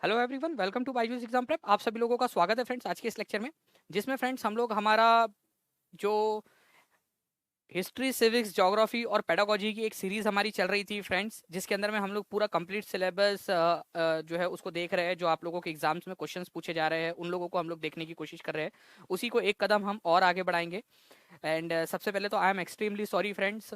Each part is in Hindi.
Hello everyone, welcome to Byju's exam prep. आप सभी लोगों का स्वागत है फ्रेंड्स आज के इस लेक्चर में, जिसमें फ्रेंड्स हम लोग हमारा जो हिस्ट्री, सिविक्स, ज्योग्राफी और पेडागोजी की एक सीरीज हमारी चल रही थी फ्रेंड्स, जिसके अंदर में हम लोग पूरा कंप्लीट सिलेबस जो है उसको देख रहे हैं। जो आप लोगों के एग्जाम्स में क्वेश्चंस पूछे जा रहे हैं उन लोगों को हम लोग देखने की कोशिश कर रहे हैं। उसी को एक कदम हम और आगे बढ़ाएंगे। एंड सबसे पहले तो I am extremely sorry friends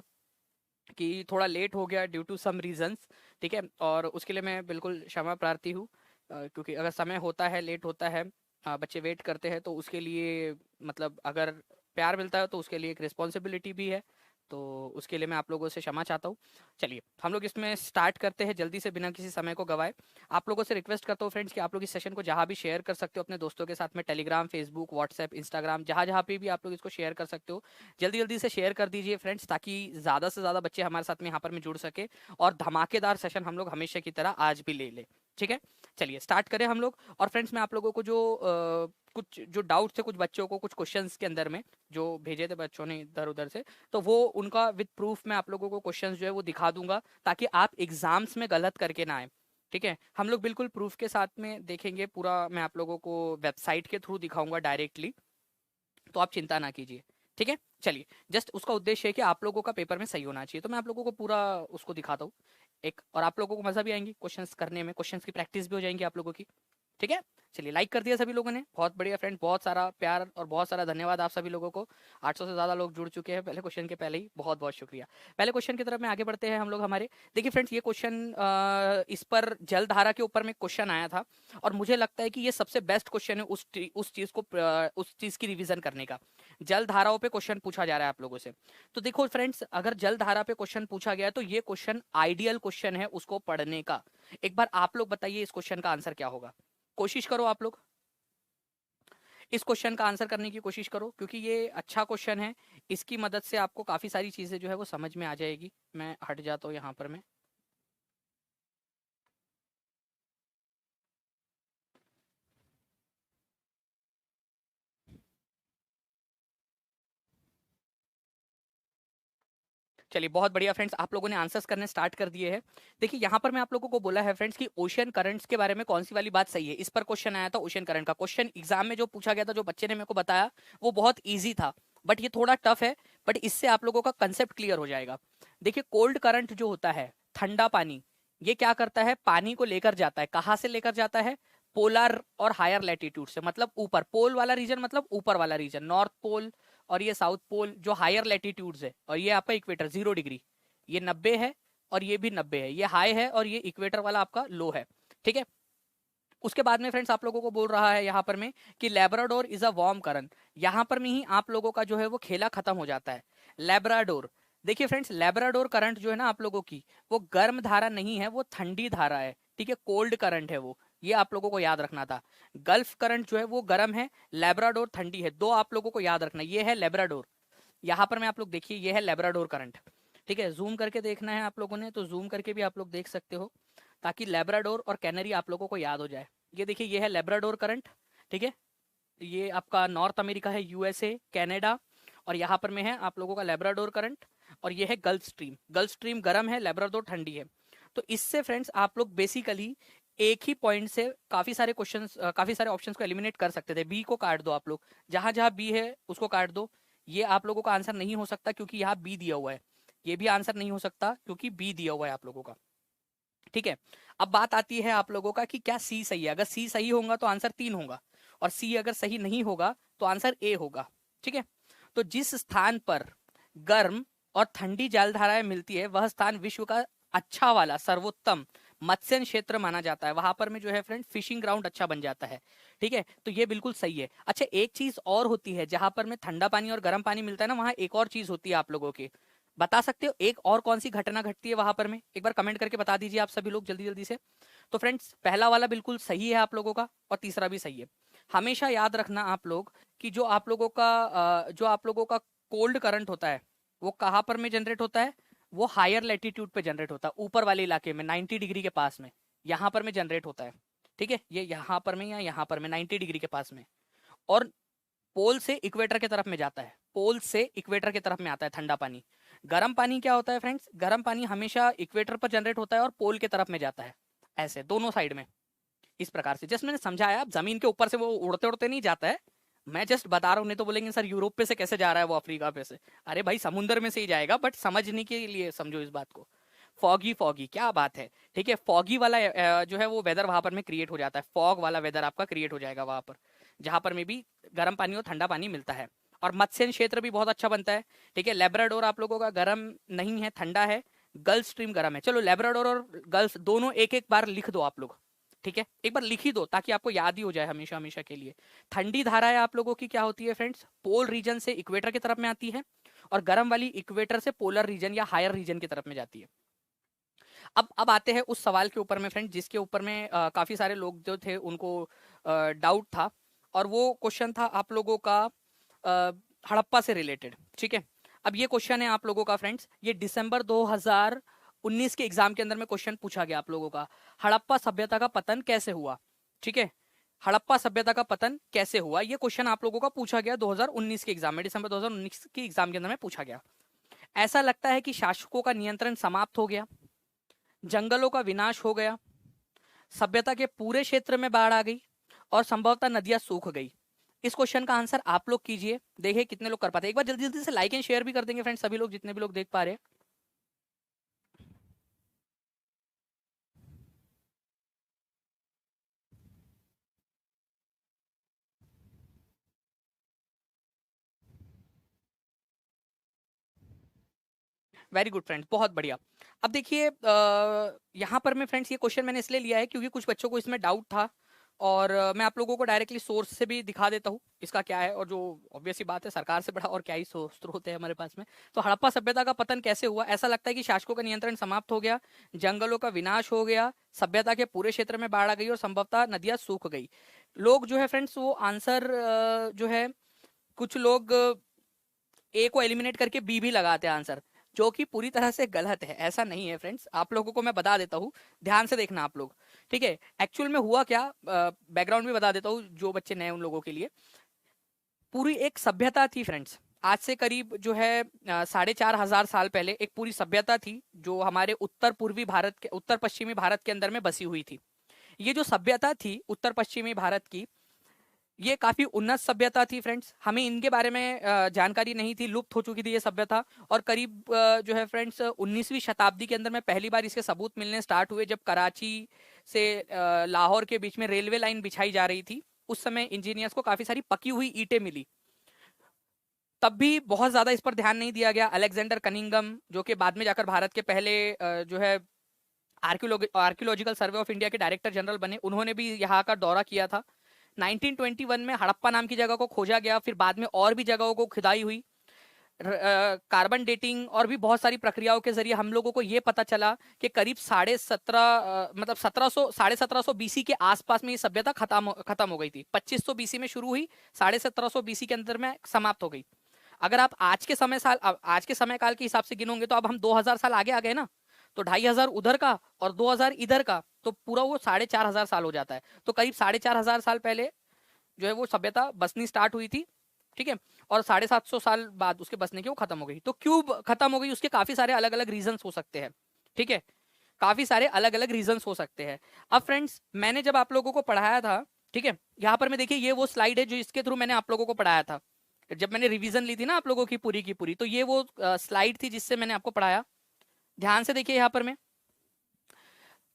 कि थोड़ा लेट हो गया ड्यू टू सम रीजंस। ठीक है, और उसके लिए मैं बिल्कुल क्षमा प्रार्थी हूँ। क्योंकि अगर समय होता है, लेट होता है, बच्चे वेट करते हैं, तो उसके लिए मतलब अगर प्यार मिलता है तो उसके लिए एक रिस्पॉन्सिबिलिटी भी है। तो उसके लिए मैं आप लोगों से क्षमा चाहता हूँ। चलिए हम लोग इसमें स्टार्ट करते हैं जल्दी से, बिना किसी समय को गवाए। आप लोगों से रिक्वेस्ट करता हूँ फ्रेंड्स कि आप लोग इस सेशन को जहाँ भी शेयर कर सकते हो अपने दोस्तों के साथ में, टेलीग्राम, फेसबुक, व्हाट्सएप, इंस्टाग्राम, जहाँ जहाँ पे भी आप लोग इसको शेयर कर सकते हो, जल्दी जल्दी से शेयर कर दीजिए फ्रेंड्स, ताकि ज़्यादा से ज़्यादा बच्चे हमारे साथ में यहाँ पर में जुड़ सके और धमाकेदार सेशन हम लोग हमेशा की तरह आज भी ले ले। ठीक है, चलिए स्टार्ट करें हम लोग। और फ्रेंड्स मैं आप लोगों को जो कुछ जो डाउट थे कुछ बच्चों को, कुछ क्वेश्चंस के अंदर में जो भेजे थे बच्चों ने इधर उधर से, तो वो उनका विद प्रूफ मैं आप लोगों को क्वेश्चंस जो है वो दिखा दूंगा, ताकि आप एग्जाम्स में गलत करके ना आए। ठीक है, हम लोग बिल्कुल प्रूफ के साथ में देखेंगे पूरा। मैं आप लोगों को वेबसाइट के थ्रू दिखाऊंगा डायरेक्टली, तो आप चिंता ना कीजिए। ठीक है, चलिए जस्ट उसका उद्देश्य है कि आप लोगों का पेपर में सही होना चाहिए, तो मैं आप लोगों को पूरा उसको दिखाता हूँ एक, और आप लोगों को मजा भी आएंगी क्वेश्चंस करने में, क्वेश्चंस की प्रैक्टिस भी हो जाएंगी आप लोगों की। ठीक है, चलिए लाइक कर दिया सभी लोगों ने, बहुत बढ़िया फ्रेंड, बहुत सारा प्यार और बहुत सारा धन्यवाद आप सभी लोगों को। 800 से ज़्यादा लोग जुड़ चुके हैं पहले क्वेश्चन के पहले ही, बहुत बहुत शुक्रिया। पहले क्वेश्चन की तरफ में आगे बढ़ते हैं हम लोग हमारे। देखिए फ्रेंड्स, ये क्वेश्चन इस पर जलधारा के ऊपर में क्वेश्चन आया था, और मुझे लगता है कि ये सबसे बेस्ट क्वेश्चन है उस चीज़ को उस चीज़ की रिवीजन करने का। जल धाराओं पे क्वेश्चन पूछा जा रहा है आप लोगों से। तो देखो फ्रेंड्स, अगर जल धारा पे क्वेश्चन पूछा गया तो ये क्वेश्चन आइडियल क्वेश्चन है उसको पढ़ने का। एक बार आप लोग बताइए इस क्वेश्चन का आंसर क्या होगा। कोशिश करो आप लोग इस क्वेश्चन का आंसर करने की कोशिश करो, क्योंकि ये अच्छा क्वेश्चन है। इसकी मदद से आपको काफी सारी चीजें जो है वो समझ में आ जाएगी। मैं हट जाता हूँ यहाँ पर मैं। चलिए बहुत बढ़िया फ्रेंड्स, आप लोगों ने आंसर्स करने स्टार्ट कर दिए हैं। देखिए यहाँ पर मैं आप लोगों को बोला है फ्रेंड्स कि ओशन करंट्स के बारे में कौन सी वाली बात सही है। इस पर क्वेश्चन आया था ओशन करंट का। क्वेश्चन एग्जाम में जो पूछा गया था, जो बच्चे ने मेरे को बताया, वो बहुत ईजी था, बट ये थोड़ा टफ है। बट इससे आप लोगों का कंसेप्ट क्लियर हो जाएगा। देखिए कोल्ड करंट जो होता है, ठंडा पानी, ये क्या करता है, पानी को लेकर जाता है। कहाँ से लेकर जाता है? पोलर और हायर लैटिट्यूड से, मतलब ऊपर पोल वाला रीजन, मतलब ऊपर वाला रीजन, नॉर्थ पोल और ये साउथ पोल जो हायर लैटिट्यूड्स है, और ये आपका इक्वेटर 0 डिग्री, ये 90 है, और ये भी 90 है, ये हाई है, और ये इक्वेटर वाला आपका लो है। ठीक है, उसके बाद में फ्रेंड्स आप लोगों को बोल रहा है यहाँ पर में कि Labrador is a warm current. यहाँ पर में ही आप लोगों का जो है वो खेला खत्म हो जाता है। लेब्राडोर, देखिए फ्रेंड्स, लेब्राडोर करंट जो है ना आप लोगों की, वो गर्म धारा नहीं है, वो ठंडी धारा है। ठीक है, कोल्ड करंट है वो, ये आप लोगों को याद रखना था। गल्फ करंट जो है वो गर्म है, लेब्राडोर ठंडी है। दो आप लोगों को याद रखना, ये है लेब्राडोर। यहाँ पर मैं आप लोग देखिए, ये है लेब्राडोर करंट। ठीक है, जूम करके देखना है आप लोगों ने तो जूम करके भी आप लोग देख सकते हो, ताकि लेब्राडोर और कैनरी आप लोगों को याद हो जाए। ये देखिए, ये है लेब्राडोर करंट। ठीक है, ये आपका नॉर्थ अमेरिका है, यूएसए, कनाडा, और यहाँ पर में है आप लोगों का लेब्राडोर करंट। और ये है गल्फ स्ट्रीम। गल्फ स्ट्रीम गर्म है, लेब्राडोर ठंडी है। तो इससे फ्रेंड्स आप लोग बेसिकली एक ही पॉइंट से काफी सारे क्वेश्चंस, काफी सारे ऑप्शंस को एलिमिनेट कर सकते थे। बी को काट दो आप लोग, जहां जहां बी है उसको काट दो। ये आप लोगों का आंसर नहीं हो सकता क्योंकि यहाँ बी दिया हुआ है। ये भी आंसर नहीं हो सकता क्योंकि बी दिया हुआ है आप लोगों का। ठीक है, अब बात आती है आप लोगों का कि क्या सी सही है। अगर सी सही होगा तो आंसर 3 होगा, और सी अगर सही नहीं होगा तो आंसर ए होगा। ठीक है, तो जिस स्थान पर गर्म और ठंडी जलधाराएं मिलती है, वह स्थान विश्व का अच्छा वाला सर्वोत्तम मत्स्य क्षेत्र माना जाता है। वहां पर में जो है फ्रेंड फिशिंग ग्राउंड अच्छा बन जाता है। ठीक है, तो ये बिल्कुल सही है। अच्छा, एक चीज और होती है, जहां पर में ठंडा पानी और गर्म पानी मिलता है ना, वहां एक और चीज होती है। आप लोगों की बता सकते हो एक और कौन सी घटना घटती है वहां पर में? एक बार कमेंट करके बता दीजिए आप सभी लोग जल्दी जल्दी से। तो फ्रेंड्स पहला वाला बिल्कुल सही है आप लोगों का, और तीसरा भी सही है। हमेशा याद रखना आप लोग कि जो आप लोगों का कोल्ड करंट होता है, वो कहाँ पर में जनरेट होता है? वो हायर लेटीट्यूड पे जनरेट होता है, ऊपर वाले इलाके में 90 डिग्री के पास में, यहाँ पर में जनरेट होता है। ठीक है, ये यहाँ पर में या यहाँ पर में 90 डिग्री के पास में, और पोल से इक्वेटर के तरफ में जाता है। पोल से इक्वेटर के तरफ में आता है ठंडा पानी। गर्म पानी क्या होता है फ्रेंड्स? गर्म पानी हमेशा इक्वेटर पर जनरेट होता है और पोल के तरफ में जाता है, ऐसे दोनों साइड में। इस प्रकार से जस्ट मैंने समझाया, आप जमीन के ऊपर से वो उड़ते उड़ते नहीं जाता है, मैं जस्ट बता रहा हूँ। नहीं तो बोलेंगे सर यूरोप पे से कैसे जा रहा है वो अफ्रीका पे से, अरे भाई समुंदर में से ही जाएगा, बट समझने के लिए समझो इस बात को। फॉगी फॉगी क्या बात है, ठीक है, फॉगी वाला जो है वो वेदर वहां पर में क्रिएट हो जाता है, फॉग वाला वेदर आपका क्रिएट हो जाएगा वहां पर, जहां पर में भी गर्म पानी और ठंडा पानी मिलता है। और मत्स्य क्षेत्र भी बहुत अच्छा बनता है, ठीक है। लेब्राडोर आप लोगों का गर्म नहीं है, ठंडा है। गल्फ स्ट्रीम गर्म है। चलो लेब्राडोर और गल्फ दोनों एक एक बार लिख दो आप लोग, ठीक है, एक बार लिख ही दो ताकि आपको याद ही हो जाए हमेशा हमेशा के लिए। ठंडी धाराएं आप लोगों की क्या होती है फ्रेंड्स, पोल रीजन से इक्वेटर की तरफ में आती है, और गर्म वाली इक्वेटर से पोलर रीजन या हायर रीजन की तरफ में जाती है। अब आते हैं उस सवाल के ऊपर में फ्रेंड, जिसके ऊपर में काफी सारे लोग जो थे उनको डाउट था, और वो क्वेश्चन था आप लोगों का हड़प्पा से रिलेटेड, ठीक है। अब ये क्वेश्चन है आप लोगों का फ्रेंड्स, ये दिसंबर 2019 के एग्जाम के अंदर में क्वेश्चन पूछा गया आप लोगों का, हड़प्पा सभ्यता का पतन कैसे हुआ, ठीक है। हड़प्पा सभ्यता का पतन कैसे हुआ, ये क्वेश्चन आप लोगों का पूछा गया 2019 के एग्जाम में, दिसंबर 2019 के एग्जाम के अंदर में पूछा गया। ऐसा लगता है कि शासकों का नियंत्रण समाप्त हो गया, जंगलों का विनाश हो गया, सभ्यता के पूरे क्षेत्र में बाढ़ आ गई, और संभवतः नदियां सूख गई। इस क्वेश्चन का आंसर आप लोग कीजिए, देखिए कितने लोग कर पाते हैं। एक बार जल्दी जल्दी से लाइक एंड शेयर भी कर देंगे फ्रेंड्स, सभी लोग जितने भी लोग देख पा रहे हैं। वेरी गुड फ्रेंड्स, बहुत बढ़िया। अब देखिए यहाँ पर मैं फ्रेंड्स ये क्वेश्चन मैंने इसलिए लिया है क्योंकि कुछ बच्चों को इसमें डाउट था, और मैं आप लोगों को डायरेक्टली सोर्स से भी दिखा देता हूँ इसका क्या है, और जो ऑब्वियस सी बात है सरकार से बड़ा और क्या ही स्रोत है हमारे पास में। तो हड़प्पा सभ्यता का पतन कैसे हुआ, ऐसा लगता है कि शासकों का नियंत्रण समाप्त हो गया, जंगलों का विनाश हो गया, सभ्यता के पूरे क्षेत्र में बाढ़ आ गई, और संभवतः नदियां सूख गई। लोग जो है फ्रेंड्स वो आंसर जो है, कुछ लोग ए को एलिमिनेट करके बी भी लगाते हैं आंसर, जो कि पूरी तरह से गलत है। ऐसा नहीं है फ्रेंड्स, आप लोगों को मैं बता देता हूँ, ध्यान से देखना आप लोग, ठीक है। एक्चुअल में हुआ क्या, बैकग्राउंड भी बता देता हूँ जो बच्चे नए उन लोगों के लिए। पूरी एक सभ्यता थी फ्रेंड्स, आज से करीब जो है 4,500 साल पहले एक पूरी सभ्यता थी जो हमारे उत्तर पूर्वी भारत के, उत्तर पश्चिमी भारत के अंदर में बसी हुई थी। ये जो सभ्यता थी उत्तर पश्चिमी भारत की, ये काफी उन्नत सभ्यता थी फ्रेंड्स, हमें इनके बारे में जानकारी नहीं थी, लुप्त हो चुकी थी ये सभ्यता। और करीब जो है फ्रेंड्स 19वीं शताब्दी के अंदर में पहली बार इसके सबूत मिलने स्टार्ट हुए, जब कराची से लाहौर के बीच में रेलवे लाइन बिछाई जा रही थी। उस समय इंजीनियर्स को काफी सारी पकी हुई ईंटें मिली, तब भी बहुत ज्यादा इस पर ध्यान नहीं दिया गया। अलेक्जेंडर कनिंगम जो कि बाद में जाकर भारत के पहले जो है आर्कियोलॉजिकल सर्वे ऑफ इंडिया के डायरेक्टर जनरल बने, उन्होंने भी यहाँ का दौरा किया था। 1921 में हड़प्पा नाम की जगह को खोजा गया, फिर बाद में और भी जगहों को खुदाई हुई, कार्बन डेटिंग और भी बहुत सारी प्रक्रियाओं के जरिए हम लोगों को ये पता चला कि करीब 1750 मतलब 1750 बीसी के आसपास में ये सभ्यता खत्म हो गई थी। 2500 बीसी में शुरू हुई, 1750 बीसी के अंदर में समाप्त हो गई। अगर आप आज के समय काल के हिसाब से गिनोगे तो अब हम 2000 साल आगे आ गए ना, तो 2500 उधर का और 2000 इधर का, तो पूरा वो 4500 साल हो जाता है। तो करीब 4500 साल पहले जो है वो सभ्यता बसनी स्टार्ट हुई थी, ठीक है। और 750 साल बाद उसके बसने की वो खत्म हो गई। तो क्यों खत्म हो गई, उसके काफी सारे अलग अलग रीजन हो सकते हैं, ठीक है, काफी सारे अलग अलग रीजन हो सकते हैं। अब फ्रेंड्स मैंने जब आप लोगों को पढ़ाया था, ठीक है, यहाँ पर मैं देखिए ये वो स्लाइड है जो इसके थ्रू मैंने आप लोगों को पढ़ाया था, जब मैंने रिवीजन ली थी ना आप लोगों की पूरी, तो ये वो स्लाइड थी जिससे मैंने आपको पढ़ाया। ध्यान से देखिए यहाँ पर मैं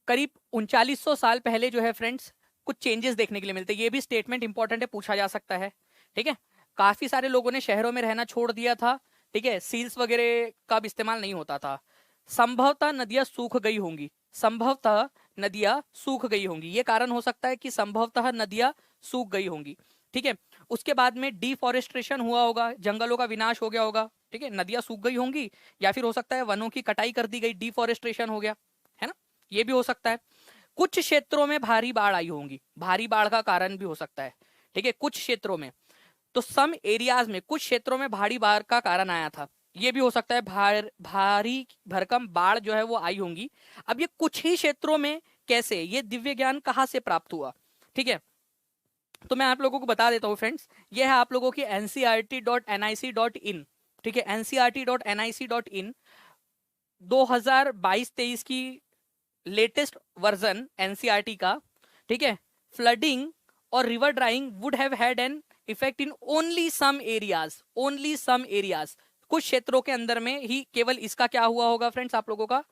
करीब 3900 साल पहले जो है फ्रेंड्स कुछ चेंजेस देखने के लिए मिलते हैं। ये भी स्टेटमेंट इंपॉर्टेंट है, पूछा जा सकता है, ठीक है। काफी सारे लोगों ने शहरों में रहना छोड़ दिया था, ठीक है, सील्स वगैरह का भी इस्तेमाल नहीं होता था। संभवतः नदियां सूख गई होंगी, संभवतः नदियां सूख गई होंगी, ये कारण हो सकता है कि संभवतः नदियां सूख गई होंगी, ठीक है। उसके बाद में डिफॉरेस्ट्रेशन हुआ होगा, जंगलों का विनाश हो गया होगा, ठीक है, नदियां सूख गई होंगी, या फिर हो सकता है वनों की कटाई कर दी गई, डिफॉरेस्ट्रेशन हो गया, है ना, ये भी हो सकता है। कुछ क्षेत्रों में भारी बाढ़ आई होंगी, भारी बाढ़ का कारण भी हो सकता है, ठीक है, कुछ क्षेत्रों में। तो सम एरियाज में, कुछ क्षेत्रों में भारी बाढ़ का कारण आया था, ये भी हो सकता है। भारी भरकम बाढ़ जो है वो आई होंगी। अब ये कुछ ही क्षेत्रों में कैसे, ये दिव्य ज्ञान कहाँ से प्राप्त हुआ, ठीक है, तो मैं आप लोगों को बता देता हूँ फ्रेंड्स। ये है आप लोगों की ncrt.nic.in, ठीक है, ncrt.nic.in 2022-23 की लेटेस्ट वर्जन एनसीईआरटी का, ठीक है। फ्लडिंग और river drying would have had an effect in only some areas, only some areas, कुछ क्षेत्रों के अंदर में ही केवल इसका क्या हुआ होगा फ्रेंड्स आप लोगों का,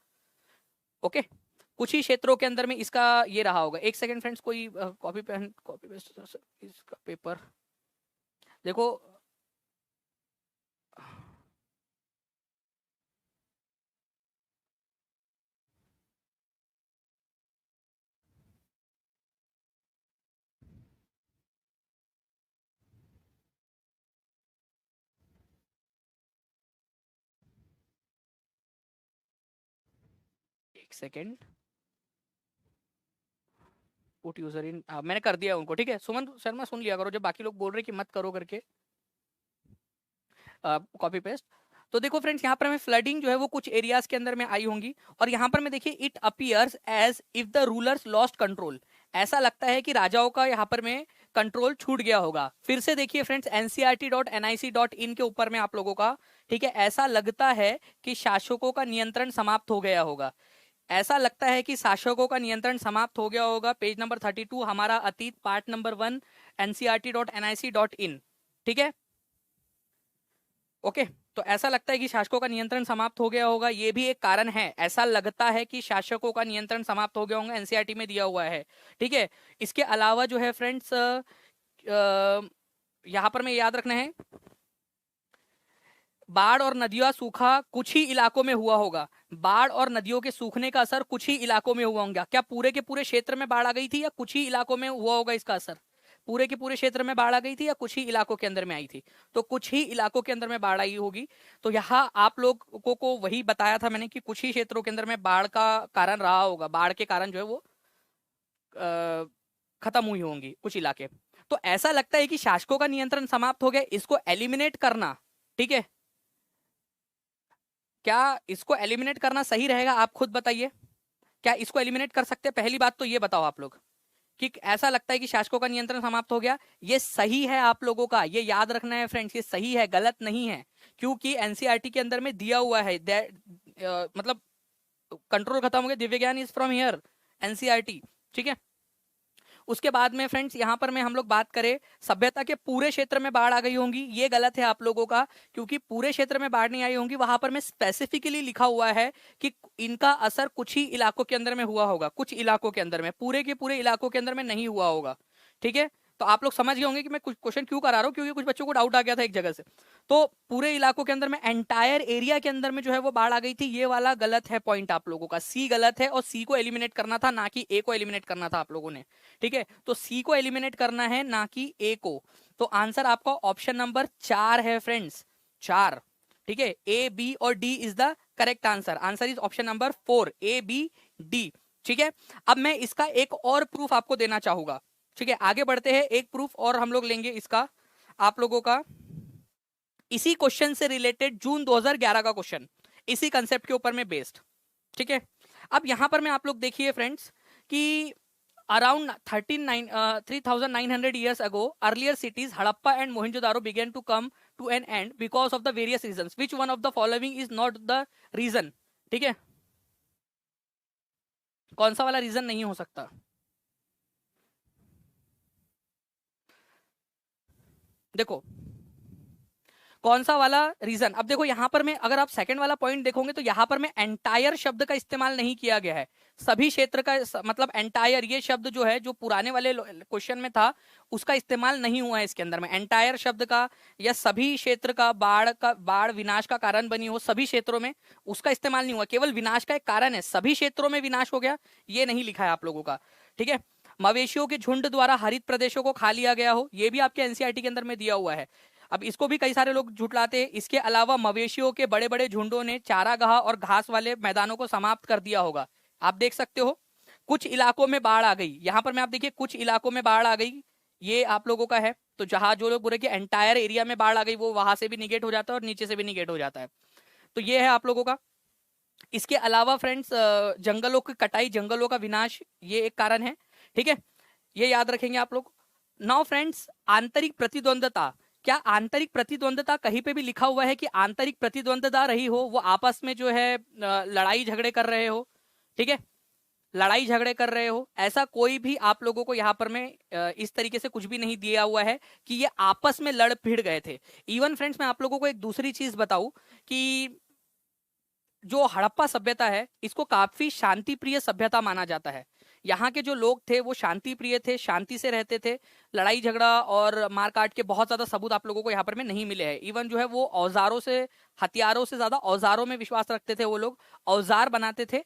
ओके कुछ ही क्षेत्रों के अंदर में इसका ये रहा होगा। एक सेकंड फ्रेंड्स, कोई कॉपी पेन कॉपी पेस्ट इसका पेपर देखो। एक सेकंड, पुट यूजर इन, मैंने कर दिया उनको, ठीक है। सुमन शर्मा सुन लिया करो जब बाकी लोग बोल रहे कि मत करो करके कॉपी पेस्ट। तो देखो फ्रेंड्स यहाँ पर हमें फ्लडिंग जो है वो कुछ एरियाज के अंदर में आई होंगी, और यहाँ पर मैं देखिए it appears as if the rulers lost control, ऐसा लगता है कि राजाओं का यहाँ पर में कंट्रोल छूट गया होगा। फिर से देखिए फ्रेंड्स ncrt.nic.in के ऊपर में आप लोगों का, ठीक है, ऐसा लगता है कि शासकों का नियंत्रण समाप्त हो गया होगा, ऐसा लगता है कि शासकों का नियंत्रण समाप्त हो गया होगा। पेज नंबर 32 हमारा अतीत पार्ट नंबर 1 ncrt.nic.in, ठीक है, ओके। तो ऐसा लगता है कि शासकों का नियंत्रण समाप्त हो गया होगा, ये भी एक कारण है, ऐसा लगता है कि शासकों का नियंत्रण समाप्त हो गया होगा, एनसीईआरटी में दिया हुआ है, ठीक है। इसके अलावा जो है फ्रेंड्स यहां पर में याद रखना है, बाढ़ और नदियों सूखा कुछ ही इलाकों में हुआ होगा, बाढ़ और नदियों के सूखने का असर कुछ ही इलाकों में हुआ होगा। क्या पूरे के पूरे क्षेत्र में बाढ़ आ गई थी या कुछ ही इलाकों में हुआ होगा इसका असर? पूरे के पूरे क्षेत्र में बाढ़ आ गई थी या कुछ ही इलाकों के अंदर में आई थी? तो कुछ ही इलाकों के अंदर में बाढ़ आई होगी। तो यहाँ आप लोगों को वही बताया था मैंने कि कुछ ही क्षेत्रों के अंदर में बाढ़ का कारण रहा होगा, बाढ़ के कारण जो है वो खत्म हुई होंगी कुछ इलाके। तो ऐसा लगता है कि शासकों का नियंत्रण समाप्त हो गया, इसको एलिमिनेट करना, ठीक है, क्या इसको एलिमिनेट करना सही रहेगा? आप खुद बताइए, क्या इसको एलिमिनेट कर सकते हैं? पहली बात तो ये बताओ आप लोग कि ऐसा लगता है कि शासकों का नियंत्रण समाप्त हो गया, ये सही है आप लोगों का, ये याद रखना है फ्रेंड्स, ये सही है, गलत नहीं है, क्योंकि एनसीईआरटी के अंदर में दिया हुआ है मतलब कंट्रोल खत्म हो गया, दिव्य ज्ञान इज फ्रॉम हियर एनसीईआरटी, ठीक है। उसके बाद में फ्रेंड्स यहाँ पर में हम लोग बात करें सभ्यता के पूरे क्षेत्र में बाढ़ आ गई होंगी, ये गलत है आप लोगों का, क्योंकि पूरे क्षेत्र में बाढ़ नहीं आई होंगी, वहां पर में स्पेसिफिकली लिखा हुआ है कि इनका असर कुछ ही इलाकों के अंदर में हुआ होगा, कुछ इलाकों के अंदर में, पूरे के पूरे इलाकों के अंदर में नहीं हुआ होगा, ठीक है। तो आप लोग समझ गए होंगे कि मैं कुछ क्वेश्चन क्यों करा रहा हूँ, क्योंकि कुछ बच्चों को डाउट आ गया था एक जगह से। तो पूरे इलाकों के अंदर में, एंटायर एरिया के अंदर में जो है वो बाढ़ आ गई थी, ये वाला गलत है पॉइंट आप लोगों का, सी गलत है, और सी को एलिमिनेट करना था ना कि ए को एलिमिनेट करना था आप लोगों ने, ठीक है। तो सी को एलिमिनेट करना है ना कि ए को। तो आंसर आपका ऑप्शन नंबर 4 है फ्रेंड्स, 4, ठीक है। ए बी और D is the correct answer, answer is option number 4 A B D, ठीक है। अब मैं इसका एक और प्रूफ आपको देना चाहूंगा, ठीक है। आगे बढ़ते हैं, एक प्रूफ और हम लोग लेंगे इसका आप लोगों का, इसी क्वेश्चन से रिलेटेड जून 2011 का क्वेश्चन, इसी कंसेप्ट के ऊपर में बेस्ड, ठीक है। अब यहां पर मैं आप लोग देखिए फ्रेंड्स कि around 3900 years ago earlier cities Harappa and Mohenjo-daro began to come to an end because of the various reasons, which one of the following is not the reason, ठीक है। कौन सा वाला रीजन नहीं हो सकता? देखो कौन सा वाला रीजन, अब देखो यहां पर मैं अगर आप सेकंड वाला पॉइंट देखोगे तो यहां पर मैं एंटायर शब्द का इस्तेमाल नहीं किया गया है, सभी क्षेत्र का, मतलब एंटायर ये शब्द जो है जो पुराने वाले क्वेश्चन में था उसका इस्तेमाल नहीं हुआ है इसके अंदर में, एंटायर शब्द का या सभी क्षेत्र का, बाढ़ विनाश का कारण बनी हो सभी क्षेत्रों में, उसका इस्तेमाल नहीं हुआ, केवल विनाश का एक कारण है, सभी क्षेत्रों में विनाश हो गया, ये नहीं लिखा है आप लोगों का, ठीक है। मवेशियों के झुंड द्वारा हरित प्रदेशों को खा लिया गया हो, ये भी आपके एनसीईआरटी के अंदर में दिया हुआ है। अब इसको भी कई सारे लोग झुटलाते हैं। इसके अलावा मवेशियों के बड़े बड़े झुंडों ने चारागाह और घास वाले मैदानों को समाप्त कर दिया होगा, आप देख सकते हो। कुछ इलाकों में बाढ़ आ गई, यहां पर मैं आप देखिए कुछ इलाकों में बाढ़ आ गई, ये आप लोगों का है। तो जहां जो लोग बोले कि एंटायर एरिया में बाढ़ आ गई, वो वहां से भी निगेट हो जाता है और नीचे से भी निगेट हो जाता है। तो ये है आप लोगों का। इसके अलावा फ्रेंड्स जंगलों की कटाई, जंगलों का विनाश, ये एक कारण है, ठीक है, ये याद रखेंगे आप लोग। नाउ फ्रेंड्स आंतरिक प्रतिद्वंदता, क्या आंतरिक प्रतिद्वंदता कहीं पे भी लिखा हुआ है कि आंतरिक प्रतिद्वंदता रही हो, वो आपस में जो है लड़ाई झगड़े कर रहे हो, ठीक है। लड़ाई झगड़े कर रहे हो, ऐसा कोई भी आप लोगों को यहाँ पर मैं इस तरीके से कुछ भी नहीं दिया हुआ है कि ये आपस में लड़ भिड़ गए थे। इवन फ्रेंड्स मैं आप लोगों को एक दूसरी चीज बताऊं कि जो हड़प्पा सभ्यता है इसको काफी शांति प्रिय सभ्यता माना जाता है। यहाँ के जो लोग थे वो शांति प्रिय थे, शांति से रहते थे। लड़ाई झगड़ा और मारकाट के बहुत ज्यादा सबूत आप लोगों को यहाँ पर में नहीं मिले हैं। इवन जो है वो औजारों से, हथियारों से ज्यादा औजारों में विश्वास रखते थे। वो लोग औजार बनाते थे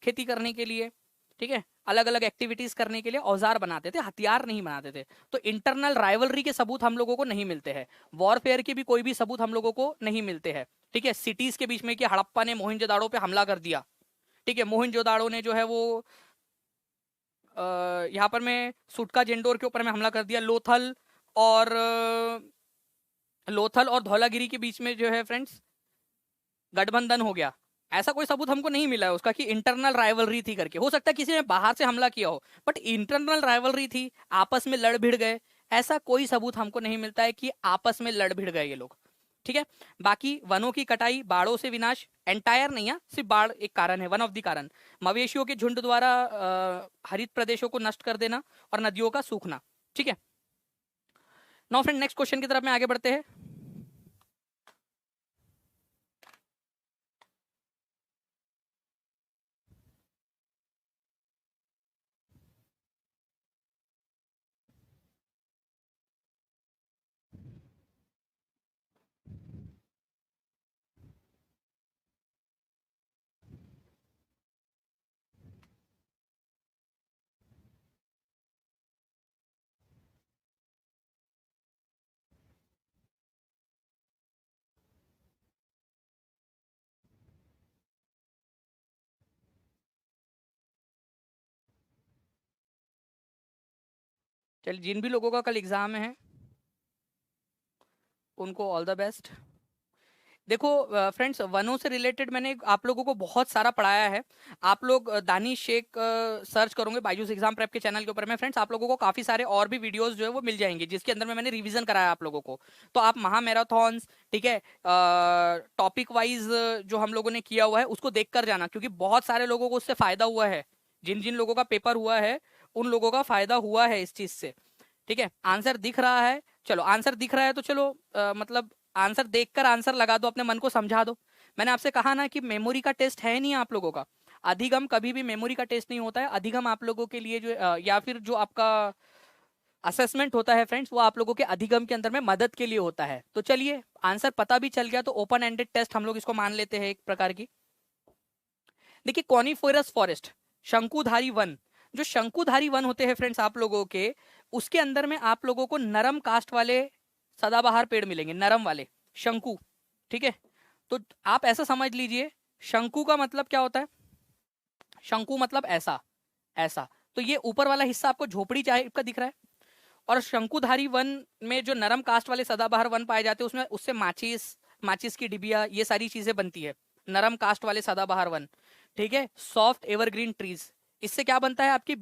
खेती करने के लिए, ठीक है, अलग अलग एक्टिविटीज करने के लिए औजार बनाते थे, हथियार नहीं बनाते थे। तो इंटरनल राइवलरी के सबूत हम लोगों को नहीं मिलते हैं, वॉरफेयर के भी कोई भी सबूत हम लोगों को नहीं मिलते हैं। ठीक है, सिटीज के बीच में कि हड़प्पा ने मोहनजोदाड़ो पे हमला कर दिया, ठीक है, मोहनजोदाड़ो ने जो है वो यहाँ पर में सुटका जेंडोर के ऊपर में हमला कर दिया, और लोथल और धौलागिरी के बीच में जो है फ्रेंड्स गठबंधन हो गया, ऐसा कोई सबूत हमको नहीं मिला है उसका कि इंटरनल राइवलरी थी करके। हो सकता है किसी ने बाहर से हमला किया हो, बट इंटरनल राइवलरी थी, आपस में लड़ भिड़ गए, ऐसा कोई सबूत हमको नहीं मिलता है कि आपस में लड़ भिड़ गए ये लोग। ठीक है, बाकी वनों की कटाई, बाढ़ों से विनाश, एंटायर नहीं है, सिर्फ बाढ़ एक कारण है, वन ऑफ द कारण। मवेशियों के झुंड द्वारा हरित प्रदेशों को नष्ट कर देना और नदियों का सूखना। ठीक है, नाउ फ्रेंड नेक्स्ट क्वेश्चन की तरफ में आगे बढ़ते हैं। चलिए, जिन भी लोगों का कल एग्जाम है उनको ऑल द बेस्ट। देखो फ्रेंड्स, वनों से रिलेटेड मैंने आप लोगों को बहुत सारा पढ़ाया है। आप लोग दानिश शेख सर्च करोगे बायजूस एग्जाम प्रेप के चैनल के ऊपर में फ्रेंड्स, आप लोगों को काफी सारे और भी वीडियोस जो है वो मिल जाएंगे जिसके अंदर में मैंने रिवीजन कराया आप लोगों को। तो आप महा मैराथॉन्स, ठीक है, टॉपिक वाइज जो हम लोगों ने किया हुआ है उसको देख कर जाना, क्योंकि बहुत सारे लोगों को उससे फायदा हुआ है। जिन जिन लोगों का पेपर हुआ है उन लोगों का फायदा हुआ है इस चीज से। ठीक है, आंसर दिख रहा है, चलो आंसर दिख रहा है तो चलो मतलब आंसर देखकर आंसर लगा दो, अपने मन को समझा दो। मैंने आपसे कहा ना कि मेमोरी का टेस्ट है नहीं आप लोगों का, अधिगम कभी भी मेमोरी का टेस्ट नहीं होता है। अधिगम आप लोगों के लिए जो या फिर जो आपका असेसमेंट होता है फ्रेंड्स, वो आप लोगों के अधिगम के अंदर में मदद के लिए होता है। तो चलिए, आंसर पता भी चल गया तो ओपन एंडेड टेस्ट हम लोग इसको मान लेते हैं एक प्रकार की। देखिए, कॉनिफोरस फॉरेस्ट, शंकुधारी वन, जो शंकुधारी वन होते हैं फ्रेंड्स आप लोगों के, उसके अंदर में आप लोगों को नरम कास्ट वाले सदाबहार पेड़ मिलेंगे, नरम वाले शंकु। ठीक है, तो आप ऐसा समझ लीजिए, शंकु का मतलब क्या होता है, शंकु मतलब ऐसा, ऐसा। तो ये ऊपर वाला हिस्सा आपको झोपड़ी टाइप का दिख रहा है, और शंकुधारी वन में जो नरम कास्ट वाले सदाबहार वन पाए जाते हैं उसमें उससे माचिस, माचिस की डिबिया, ये सारी चीजें बनती है, नरम कास्ट वाले सदाबहार वन। ठीक है, सॉफ्ट एवरग्रीन ट्रीज, इससे क्या बनता है, आपकी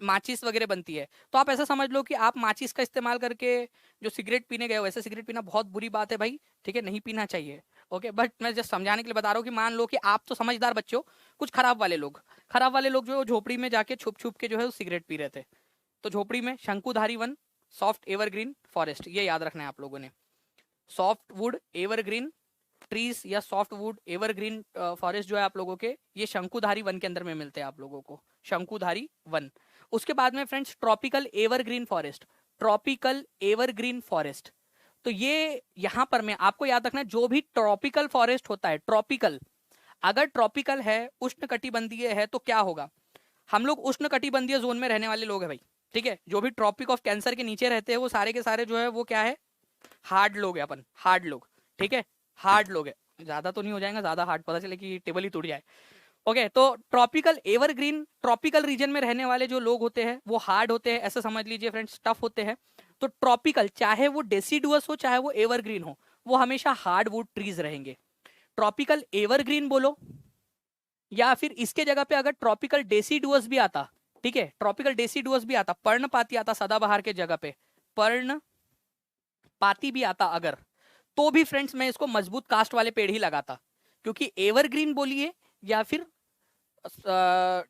माचिस वगैरह बनती है। तो आप ऐसा समझ लो कि आप माचिस का इस्तेमाल करके जो सिगरेट पीने गए हो, वैसे सिगरेट पीना बहुत बुरी बात है भाई, ठीक है, नहीं पीना चाहिए। ओके, बट मैं जस्ट समझाने के लिए बता रहा हूँ कि मान लो कि आप तो समझदार बच्चे हो, कुछ खराब वाले लोग, खराब वाले लोग जो झोपड़ी में जाके छुप छुप के जो है वो सिगरेट पी रहे थे। तो झोपड़ी में शंकुधारी वन, सॉफ्ट एवरग्रीन फॉरेस्ट, ये याद रखना है आप लोगों ने। सॉफ्ट वुड एवरग्रीन ट्रीज या सॉफ्ट वुड एवरग्रीन फॉरेस्ट जो है आप लोगों के, ये शंकुधारी वन के अंदर में मिलते हैं आप लोगों को, शंकुधारी वन। उसके बाद में friends tropical evergreen forest, tropical evergreen forest. तो ये यहां पर मैं आपको याद रखना है, जो भी ट्रॉपिकल फॉरेस्ट होता है, ट्रॉपिकल, अगर ट्रॉपिकल है, उष्ण कटिबंधीय है, तो क्या होगा, हम लोग उष्ण कटिबंधीय जोन में रहने वाले लोग हैं भाई। ठीक है, जो भी ट्रॉपिक ऑफ कैंसर के नीचे रहते हैं वो सारे के सारे जो है वो क्या है, हार्ड लोग है अपन, हार्ड लोग। ठीक है, हार्ड लोग है, ज्यादा तो नहीं हो जाएगा, ज्यादा हार्ड पता चले कि टेबल ही टूट जाए। ओके, तो ट्रॉपिकल एवरग्रीन, ट्रॉपिकल रीजन में रहने वाले जो लोग होते हैं वो हार्ड होते हैं, ऐसा समझ लीजिए फ्रेंड्स, टफ होते हैं। तो ट्रॉपिकल, चाहे वो डेसिडुअस हो चाहे वो एवरग्रीन हो, वो हमेशा हार्डवुड ट्रीज रहेंगे। ट्रॉपिकल एवरग्रीन बोलो, या फिर इसके जगह पे अगर ट्रॉपिकल डेसिडुअस भी आता, ठीक है, ट्रॉपिकल डेसिडुअस भी आता, पर्णपाती आता सदाबहार के जगह पे, पर्णपाती भी आता अगर, तो भी फ्रेंड्स मैं इसको मजबूत कास्ट वाले पेड़ ही लगाता, क्योंकि एवरग्रीन बोलिए या फिर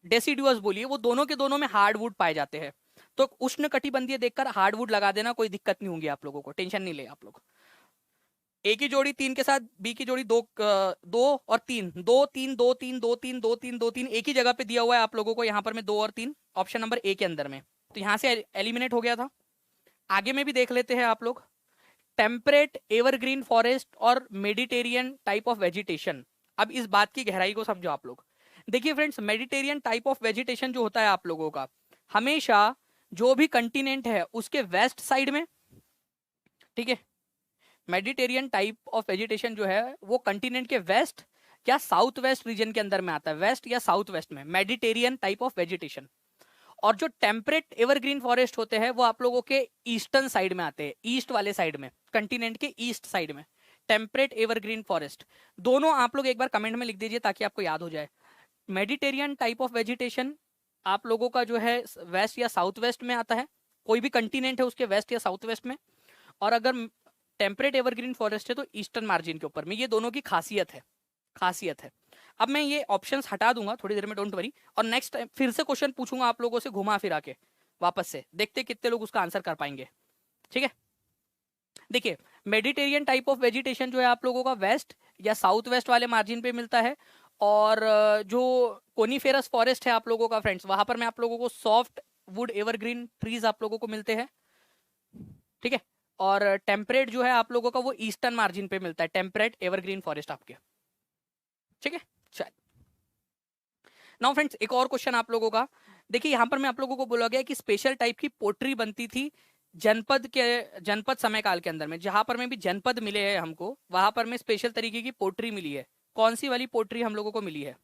डेसिडुअस बोलिए, वो दोनों के दोनों में हार्डवुड पाए जाते हैं। तो उष्ण कटिबंधीय देखकर हार्डवुड लगा देना, कोई दिक्कत नहीं होगी आप लोगों को, टेंशन नहीं ले आप लोग। ए की जोड़ी 3 के साथ बी की जोड़ी 2, 2 और 3, 2 3 2 3 2 3 2 3 2 3 एक ही जगह पे दिया हुआ है आप लोगों को यहाँ पर में 2 और 3 ऑप्शन नंबर ए के अंदर में। तो यहाँ से एलिमिनेट हो गया था। आगे में भी देख लेते हैं आप लोग। टेम्परेट एवरग्रीन फॉरेस्ट और मेडिटेरियन टाइप ऑफ वेजिटेशन। अब इस बात की गहराई को समझो आप लोग। देखिए friends, Mediterranean type of vegetation जो होता है आप लोगों का, हमेशा जो भी कंटिनेंट है उसके वेस्ट साइड में, ठीक है, मेडिटेरियन टाइप ऑफ वेजिटेशन जो है वो कंटिनेंट के वेस्ट या साउथ वेस्ट रीजन के अंदर में आता है, वेस्ट या साउथ वेस्ट में मेडिटेरियन टाइप ऑफ वेजिटेशन। और जो टेम्परेट एवरग्रीन फॉरेस्ट होते हैं वो आप लोगों के ईस्टर्न साइड में आते हैं, ईस्ट वाले साइड में, कंटिनेंट के ईस्ट साइड में टेम्परेट एवरग्रीन फॉरेस्ट। दोनों आप लोग एक बार कमेंट में लिख दीजिए ताकि आपको याद हो जाए। मेडिटेरियन टाइप ऑफ वेजिटेशन आप लोगों का जो है वेस्ट या साउथ वेस्ट में आता है, कोई भी कंटिनेंट है उसके वेस्ट या साउथ वेस्ट में। और अगर टेम्परेट एवरग्रीन फॉरेस्ट है तो ईस्टर्न मार्जिन के ऊपर में। ये दोनों की खासियत है, खासियत है। अब मैं ये ऑप्शंस हटा दूंगा थोड़ी देर में, डोंट वरी, और नेक्स्ट टाइम फिर से क्वेश्चन पूछूंगा आप लोगों से घुमा फिरा के वापस से, देखते कितने लोग उसका आंसर कर पाएंगे। ठीक है, देखिए मेडिटेरियन टाइप ऑफ वेजिटेशन जो है आप लोगों का वेस्ट या साउथ वेस्ट वाले मार्जिन पे मिलता है। और जो कोनीफेरस फॉरेस्ट है आप लोगों का फ्रेंड्स, वहां पर मैं आप लोगों को सॉफ्ट वुड एवरग्रीन ट्रीज आप लोगों को मिलते हैं। ठीक है, और टेम्परेट जो है आप लोगों का वो ईस्टर्न मार्जिन पे मिलता है, टेम्परेट एवरग्रीन फॉरेस्ट आपके। ठीक है, चल नाउ फ्रेंड्स एक और क्वेश्चन आप लोगों का। देखिए यहाँ पर मैं आप लोगों को बोला गया कि स्पेशल टाइप की पोट्री बनती थी जनपद के, जनपद समय काल के अंदर में, जहां पर में भी जनपद मिले हैं हमको, वहां पर में स्पेशल तरीके की पोट्री मिली है। कौन सी वाली पोट्री हम लोगों को मिली है?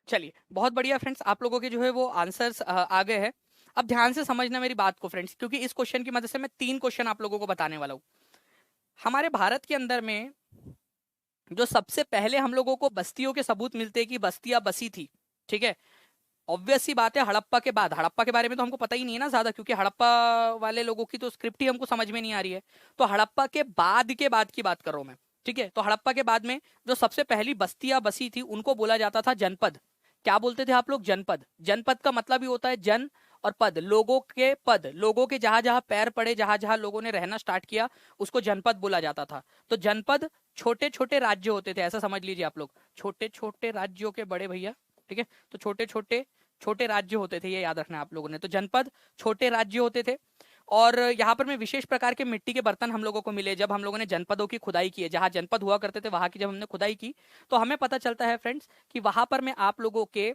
चलिए बहुत बढ़िया फ्रेंड्स, आप लोगों के जो है वो आंसर्स आ गए हैं। अब ध्यान से समझना मेरी बात को फ्रेंड्स, क्योंकि इस क्वेश्चन की मदद से मैं 3 क्वेश्चन आप लोगों को बताने वाला हूँ। हमारे भारत के अंदर में जो सबसे पहले हम लोगों को बस्तियों के सबूत मिलते हैं कि बस्तियां बसी थी, ठीक है, ऑब्वियस सी बात है हड़प्पा के बाद। हड़प्पा के बारे में तो हमको पता ही नहीं है ना ज्यादा, क्योंकि हड़प्पा वाले लोगों की तो स्क्रिप्ट ही हमको समझ में नहीं आ रही है। तो हड़प्पा के बाद की बात कर रहा हूं मैं। ठीक है, तो हड़प्पा के बाद में जो सबसे पहली बस्तियां बसी थी उनको बोला जाता था जनपद। क्या बोलते थे आप लोग? जनपद। जनपद का मतलब ही होता है जन और पद, लोगों के पद, लोगों के जहां जहां पैर पड़े, जहां जहां लोगों ने रहना स्टार्ट किया उसको जनपद बोला जाता था। तो जनपद छोटे छोटे राज्य होते थे, ऐसा समझ लीजिए आप लोग, छोटे छोटे राज्यों के बड़े भैया। ठीक है, तो छोटे छोटे छोटे राज्य होते थे, ये याद रखना है आप लोगों ने। तो जनपद छोटे राज्य होते थे। और यहाँ पर में विशेष प्रकार के मिट्टी के बर्तन हम लोगों को मिले जब हम लोगों ने जनपदों की खुदाई की है, जहाँ जनपद हुआ करते थे वहां की जब हमने खुदाई की, तो हमें पता चलता है फ्रेंड्स कि वहां पर में आप लोगों के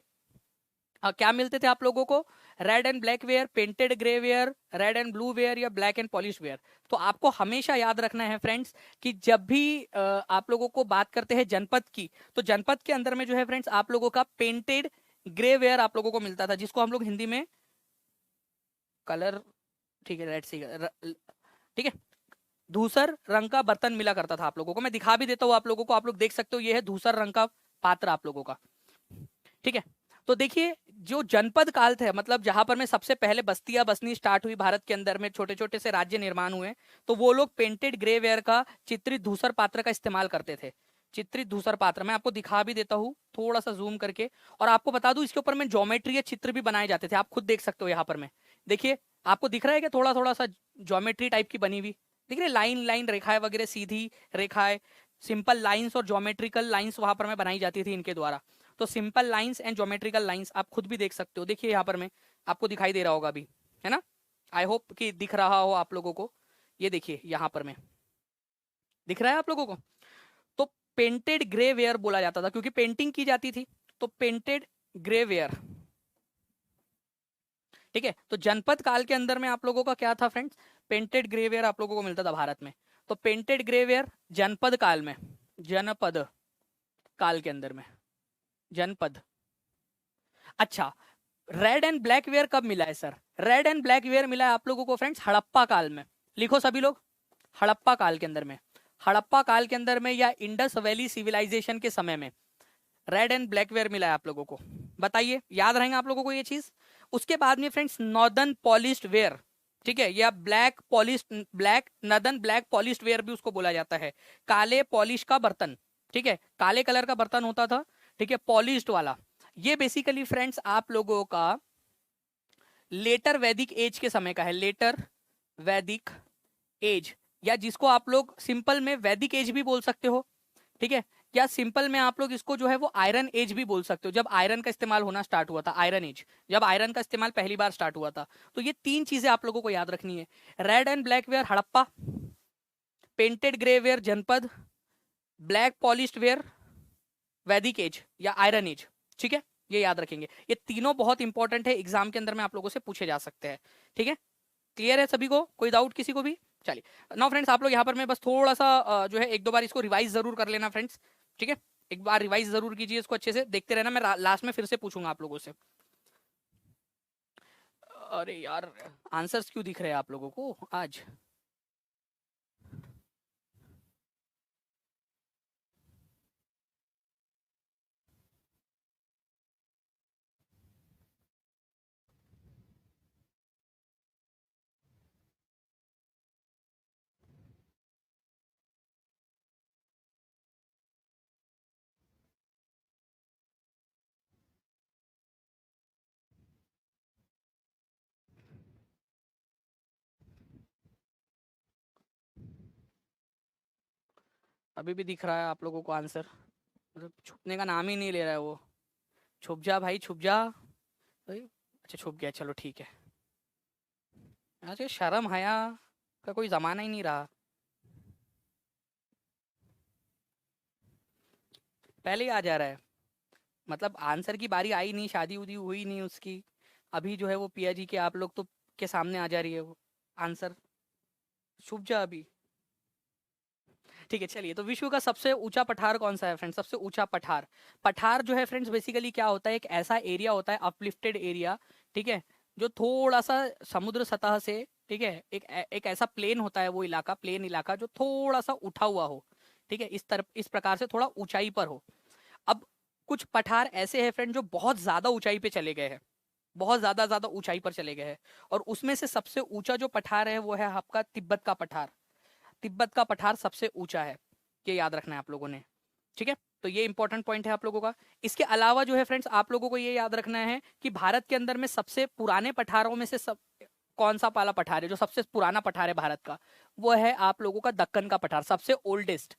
क्या मिलते थे आप लोगों को? Red and black ware, painted grey ware, red and blue ware या ब्लैक एंड पॉलिश वेयर। तो आपको हमेशा याद रखना है फ्रेंड्स कि जब भी आप लोगों को बात करते हैं जनपद की, तो जनपद के अंदर में जो है फ्रेंड्स आप लोगों का पेंटेड ग्रे वेयर आप लोगों को मिलता था, जिसको हम लोग हिंदी में कलर, ठीक है, रेड सी, ठीक है, धूसर रंग का बर्तन मिला करता था आप लोगों को। मैं दिखा भी देता हूँ आप लोगों को, आप लोग देख सकते हो, ये है धूसर रंग का पात्र आप लोगों का। ठीक है, तो देखिए जो जनपद काल थे, मतलब जहां पर में सबसे पहले बस्तियां बसनी स्टार्ट हुई भारत के अंदर में, छोटे छोटे से राज्य निर्माण हुए, तो वो लोग पेंटेड ग्रे वेयर का, चित्रित धूसर पात्र का इस्तेमाल करते थे। चित्रित धूसर पात्र मैं आपको दिखा भी देता हूँ थोड़ा सा जूम करके। और आपको बता दूं इसके ऊपर में ज्योमेट्री या चित्र भी बनाए जाते थे, आप खुद देख सकते हो यहाँ पर में। देखिए आपको दिख रहा है कि थोड़ा थोड़ा सा ज्योमेट्री टाइप की बनी हुई दिख रही है, लाइन लाइन रेखाएं वगैरह, सीधी रेखाएं, सिंपल लाइंस और ज्योमेट्रिकल लाइंस वहां पर में बनाई जाती थी इनके द्वारा। तो simple lines and geometrical lines आप खुद भी देख सकते हो, देखिए यहाँ पर में आपको दिखाई दे रहा होगा अभी, है ना? आई होप कि दिख रहा हो आप लोगों को। ये देखिए यहाँ पर में दिख रहा है आप लोगों को। तो पेंटेड ग्रे वेयर बोला जाता था क्योंकि पेंटिंग की जाती थी, तो पेंटेड ग्रे वेयर, ठीक है, तो जनपद काल के अंदर में आप लोगों का क्या था फ्रेंड्स, पेंटेड ग्रेवेयर आप लोगों को मिलता था भारत में। तो पेंटेड ग्रेवेयर जनपद काल में, जनपद काल के अंदर में, जनपद। अच्छा, रेड एंड ब्लैक वेयर कब मिला है sir? Red and black ware मिला है आप लोगों को फ्रेंड्स हड़प्पा काल में। लिखो सभी लोग, हड़प्पा काल के अंदर में, हड़प्पा काल के अंदर में या इंडस वैली सिविलाइजेशन के समय में रेड एंड ब्लैक वेयर मिला है आप लोगों को। बताइए, याद रहेंगे आप लोगों को ये चीज। उसके बाद में फ्रेंड्स नॉर्दर्न पॉलिश्ड वेयर, ठीक है, या black polished, black northern black polished where भी उसको बोला जाता है। काले पॉलिश का बर्तन, ठीक है, काले कलर का बर्तन होता था, ठीक है, पॉलिश्ड वाला। ये बेसिकली फ्रेंड्स आप लोगों का लेटर वैदिक एज के समय का है, लेटर वैदिक एज, या जिसको आप लोग सिंपल में वैदिक एज भी बोल सकते हो, ठीक है, या सिंपल में आप लोग इसको जो है वो आयरन एज भी बोल सकते हो, जब आयरन का इस्तेमाल होना स्टार्ट हुआ था, आयरन एज, जब आयरन का इस्तेमाल पहली बार स्टार्ट हुआ था। तो ये तीन चीजें आप लोगों को याद रखनी है, red and black ware Harappa, painted grey ware Janapada, black polished ware Vedic age या आयरन एज, ठीक है, ये याद रखेंगे। ये तीनों बहुत इंपॉर्टेंट है, एग्जाम के अंदर में आप लोगों से पूछे जा सकते हैं, ठीक है। क्लियर है सभी को, कोई डाउट किसी को भी? चलिए नाउ फ्रेंड्स, आप लोग यहाँ पर मैं बस थोड़ा सा जो है एक दो बार इसको रिवाइज जरूर कर लेना फ्रेंड्स, ठीक है, एक बार रिवाइज जरूर कीजिए इसको अच्छे से, देखते रहना, मैं लास्ट में फिर से पूछूंगा आप लोगों से। अरे यार, आंसर्स क्यों दिख रहे हैं आप लोगों को आज? अभी भी दिख रहा है आप लोगों को आंसर? मतलब छुपने का नाम ही नहीं ले रहा है वो। छुप जा भाई, छुप जा। अच्छा छुप गया, चलो ठीक है। आज ये शर्म हया का कोई जमाना ही नहीं रहा। पहले ही आ जा रहा है, मतलब आंसर की बारी आई नहीं, शादी उदी हुई नहीं उसकी, अभी जो है वो पिया जी के आप लोग तो के सामने आ जा रही है वो आंसर। छुप जा अभी। ठीक है, चलिए, तो विश्व का सबसे ऊंचा पठार कौन सा है फ्रेंड्स? सबसे ऊंचा पठार, पठार जो है फ्रेंड्स बेसिकली क्या होता है, एक ऐसा एरिया होता है, अपलिफ्टेड एरिया, ठीक है, जो थोड़ा सा समुद्र सतह से, ठीक है, एक ऐसा प्लेन होता है वो इलाका, प्लेन इलाका जो थोड़ा सा उठा हुआ हो, ठीक है, इस तरफ इस प्रकार से थोड़ा ऊंचाई पर हो। अब कुछ पठार ऐसे हैं फ्रेंड जो बहुत ज्यादा ऊंचाई पे चले गए हैं, बहुत ज्यादा ज्यादा ऊंचाई पर चले गए हैं, और उसमें से सबसे ऊंचा जो पठार है वो है आपका तिब्बत का पठार। तिब्बत का पठार सबसे ऊंचा है, ये याद रखना है आप लोगों ने, ठीक है। तो ये इंपॉर्टेंट पॉइंट है आप लोगों का। इसके अलावा जो है फ्रेंड्स आप लोगों को ये याद रखना है कि भारत के अंदर में सबसे पुराने पठारों में से सब कौन सा वाला पठार है, जो सबसे पुराना पठार है भारत का, वो है आप लोगों का दक्कन का पठार, सबसे ओल्डेस्ट।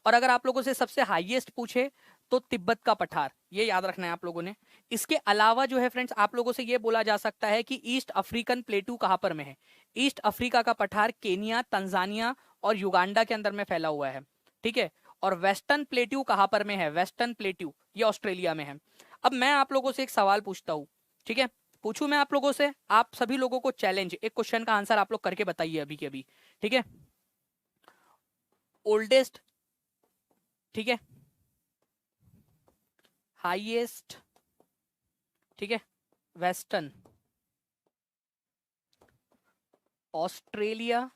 और अगर आप लोगों से सबसे हाईएस्ट पूछे तो तिब्बत का पठार, ये याद रखना है आप लोगों ने। इसके अलावा जो है फ्रेंड्स आप लोगों से ये बोला जा सकता है कि ईस्ट अफ्रीकन प्लेटू कहां पर में है। ईस्ट अफ्रीका का पठार केनिया, तंजानिया और युगांडा के अंदर में फैला हुआ है, ठीक है। और वेस्टर्न प्लेट्यू कहां पर में है? वेस्टर्न प्लेट्यू ये ऑस्ट्रेलिया में है। अब मैं आप लोगों से एक सवाल पूछता हूं, ठीक है, पूछूं मैं आप लोगों से, आप सभी लोगों को चैलेंज, एक क्वेश्चन का आंसर आप लोग करके बताइए अभी के अभी, ठीक है। ओल्डेस्ट, ठीक है, हाईएस्ट, ठीक है, western, Australia,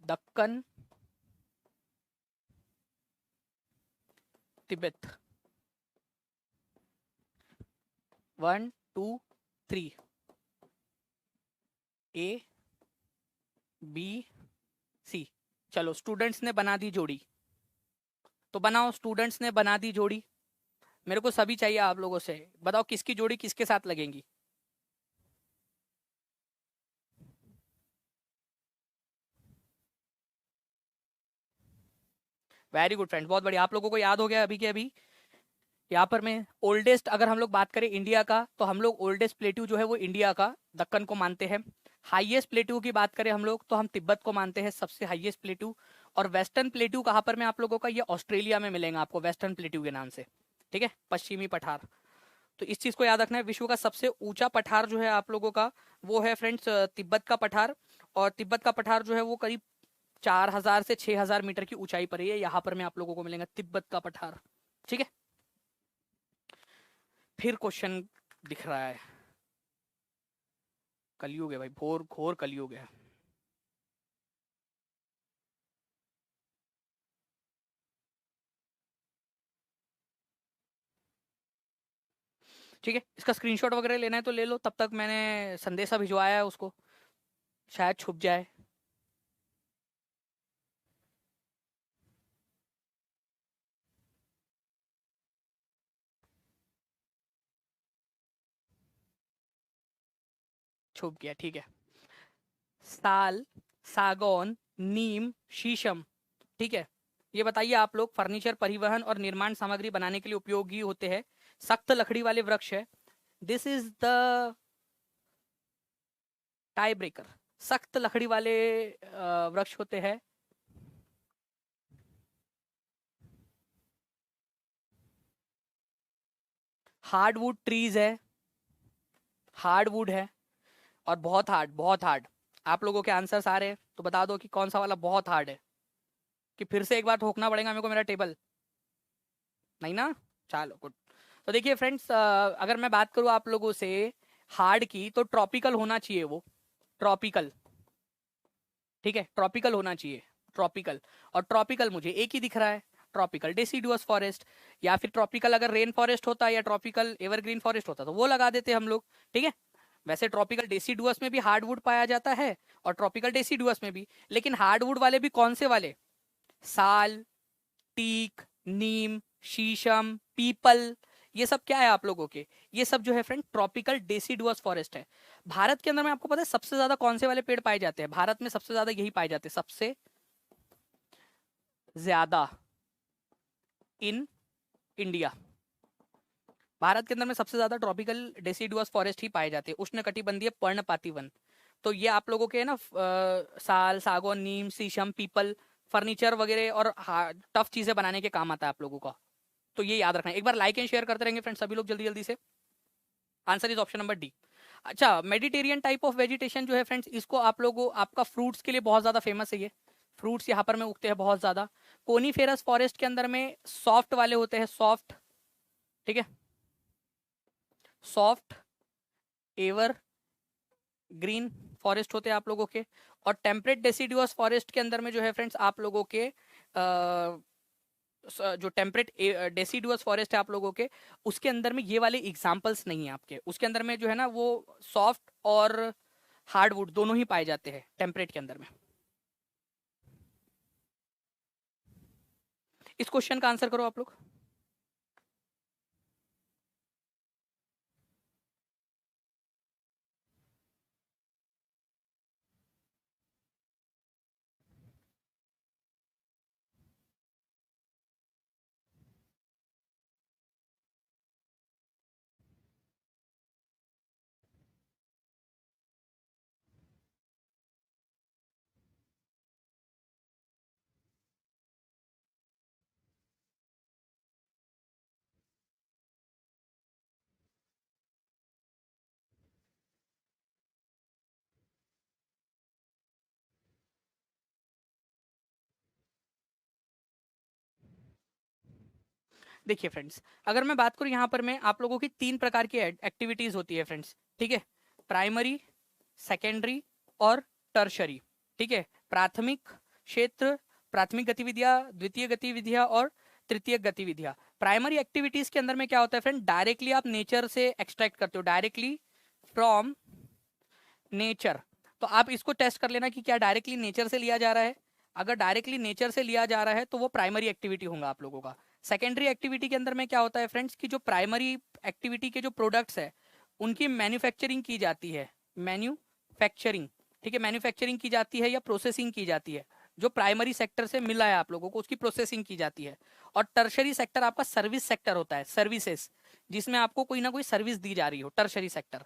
Deccan, Tibet. 1 2 3, A B C. चलो स्टूडेंट्स ने बना दी जोड़ी, तो बनाओ, स्टूडेंट्स ने बना दी जोड़ी, मेरे को सभी चाहिए आप लोगों से, बताओ किसकी जोड़ी किसके साथ लगेंगी। वेरी गुड फ्रेंड्स, बहुत बढ़िया, आप लोगों को याद हो गया अभी के अभी। यहाँ पर मैं ओल्डेस्ट, अगर हम लोग बात करें इंडिया का, तो हम लोग ओल्डेस्ट प्लेट्यू जो है वो इंडिया का दक्कन को मानते हैं। हाईएस्ट प्लेट्यू की बात करें हम लोग, तो हम तिब्बत को मानते हैं सबसे हाईएस्ट प्लेट्यू। और वेस्टर्न प्लेट्यू कहाँ पर में आप लोगों का, ये ऑस्ट्रेलिया में मिलेगा आपको वेस्टर्न प्लेट्यू के नाम से, ठीक है, पश्चिमी पठार। तो इस चीज को याद रखना है। विश्व का सबसे ऊंचा पठार जो है आप लोगों का वो है फ्रेंड्स तिब्बत का पठार। और तिब्बत का पठार जो है वो करीब 4000 से 6000 मीटर की ऊंचाई पर ही है। यहाँ पर में आप लोगों को मिलेगा तिब्बत का पठार। ठीक है, फिर क्वेश्चन दिख रहा है, कलयुग है भाई, घोर घोर कलयुग है। ठीक है, इसका स्क्रीनशॉट वगैरह लेना है तो ले लो, तब तक मैंने संदेशा भिजवाया है उसको, शायद छुप जाए। छुप गया, ठीक है। साल, सागौन, नीम, शीशम, ठीक है। ये बताइए आप लोग, फर्नीचर, परिवहन और निर्माण सामग्री बनाने के लिए उपयोगी होते हैं, सख्त लकड़ी वाले वृक्ष है। This is the tie breaker. सख्त लकड़ी वाले वृक्ष होते हैं। हार्डवुड ट्रीज है, हार्डवुड है, और बहुत हार्ड, बहुत हार्ड। आप लोगों के आंसर्स आ रहे हैं तो बता दो कि कौन सा वाला बहुत हार्ड है, कि फिर से एक बार ठोकना पड़ेगा मेरे को मेरा टेबल, नहीं ना? चलो गुड। तो देखिए फ्रेंड्स, अगर मैं बात करूँ आप लोगों से हार्ड की, तो ट्रॉपिकल होना चाहिए वो, ट्रॉपिकल। ठीक है, ट्रॉपिकल होना चाहिए, ट्रॉपिकल। और ट्रॉपिकल मुझे एक ही दिख रहा है, ट्रॉपिकल डेसिडुअस फॉरेस्ट। या फिर ट्रॉपिकल अगर रेन फॉरेस्ट होता या ट्रॉपिकल एवरग्रीन फॉरेस्ट होता तो वो लगा देते हम लोग। ठीक है, वैसे ट्रॉपिकल डेसिडुअस में भी हार्डवुड पाया जाता है और ट्रॉपिकल डेसिडुअस में भी, लेकिन हार्डवुड वाले भी कौन से वाले? साल, टीक, नीम, शीशम, पीपल, ये सब क्या है आप लोगों के? ये सब जो है फ्रेंड ट्रॉपिकल डेसिडुअस फॉरेस्ट है। भारत के अंदर में आपको पता है सबसे ज्यादा कौन से वाले पेड़ पाए जाते हैं? भारत में सबसे ज्यादा यही पाए जाते हैं, सबसे ज्यादा इन इंडिया। भारत के अंदर में सबसे ज्यादा ट्रॉपिकल डेसिडुअस फॉरेस्ट ही पाए जाते हैं, उष्णकटिबंधीय पर्णपाती वन। तो ये आप लोगों के है ना, साल, सागौन, नीम, शीशम, पीपल, फर्नीचर वगैरह और टफ चीजें बनाने के काम आता है आप लोगों का। तो ये याद रखना है। एक बार लाइक एंड शेयर करते रहेंगे फ्रेंड्स सभी लोग जल्दी जल्दी से। Answer is option number D. अच्छा, मेडिटेरियन टाइप ऑफ वेजिटेशन जो है फ्रेंड्स, इसको आप लोगों, आपका फ्रूट्स के लिए बहुत ज्यादा फेमस है ये। फ्रूट्स यहाँ पर में उगते हैं बहुत ज्यादा। कोनीफेरस फॉरेस्ट के अंदर में सॉफ्ट वाले होते हैं, सॉफ्ट। ठीक है, सॉफ्ट एवर ग्रीन फॉरेस्ट होते हैं आप लोगों के। और टेम्परेट डेसिडुअस फॉरेस्ट के अंदर में जो है फ्रेंड्स आप लोगों के जो टेम्परेट डेसिडुअस फॉरेस्ट है आप लोगों के, उसके अंदर में ये वाले एग्जाम्पल्स नहीं है आपके। उसके अंदर में जो है ना वो सॉफ्ट और हार्डवुड दोनों ही पाए जाते हैं टेम्परेट के अंदर में। इस क्वेश्चन का आंसर करो आप लोग। देखिए फ्रेंड्स, अगर मैं बात करूं यहाँ पर मैं आप लोगों की 3 प्रकार की एक्टिविटीज होती है फ्रेंड्स। ठीक है, प्राइमरी, सेकेंडरी और टर्शरी। ठीक है, प्राथमिक क्षेत्र, प्राथमिक गतिविधियां, द्वितीय गतिविधियां और तृतीय गतिविधियां। प्राइमरी एक्टिविटीज के अंदर में क्या होता है फ्रेंड, डायरेक्टली आप नेचर से एक्सट्रैक्ट करते हो, डायरेक्टली फ्रॉम नेचर। तो आप इसको टेस्ट कर लेना कि क्या डायरेक्टली नेचर से लिया जा रहा है। अगर डायरेक्टली नेचर से लिया जा रहा है तो वो प्राइमरी एक्टिविटी होगा आप लोगों का। सेकेंडरी एक्टिविटी के अंदर में क्या होता है फ्रेंड्स, कि जो प्राइमरी एक्टिविटी के जो प्रोडक्ट्स है उनकी मैन्युफैक्चरिंग की जाती है, मैन्युफैक्चरिंग। ठीक है, मैन्युफैक्चरिंग की जाती है या प्रोसेसिंग की जाती है। जो प्राइमरी सेक्टर से मिला है आप लोगों को उसकी प्रोसेसिंग की जाती है। और टर्शरी सेक्टर आपका सर्विस सेक्टर होता है, सर्विसेज, जिसमें आपको कोई ना कोई सर्विस दी जा रही हो, टर्शरी सेक्टर।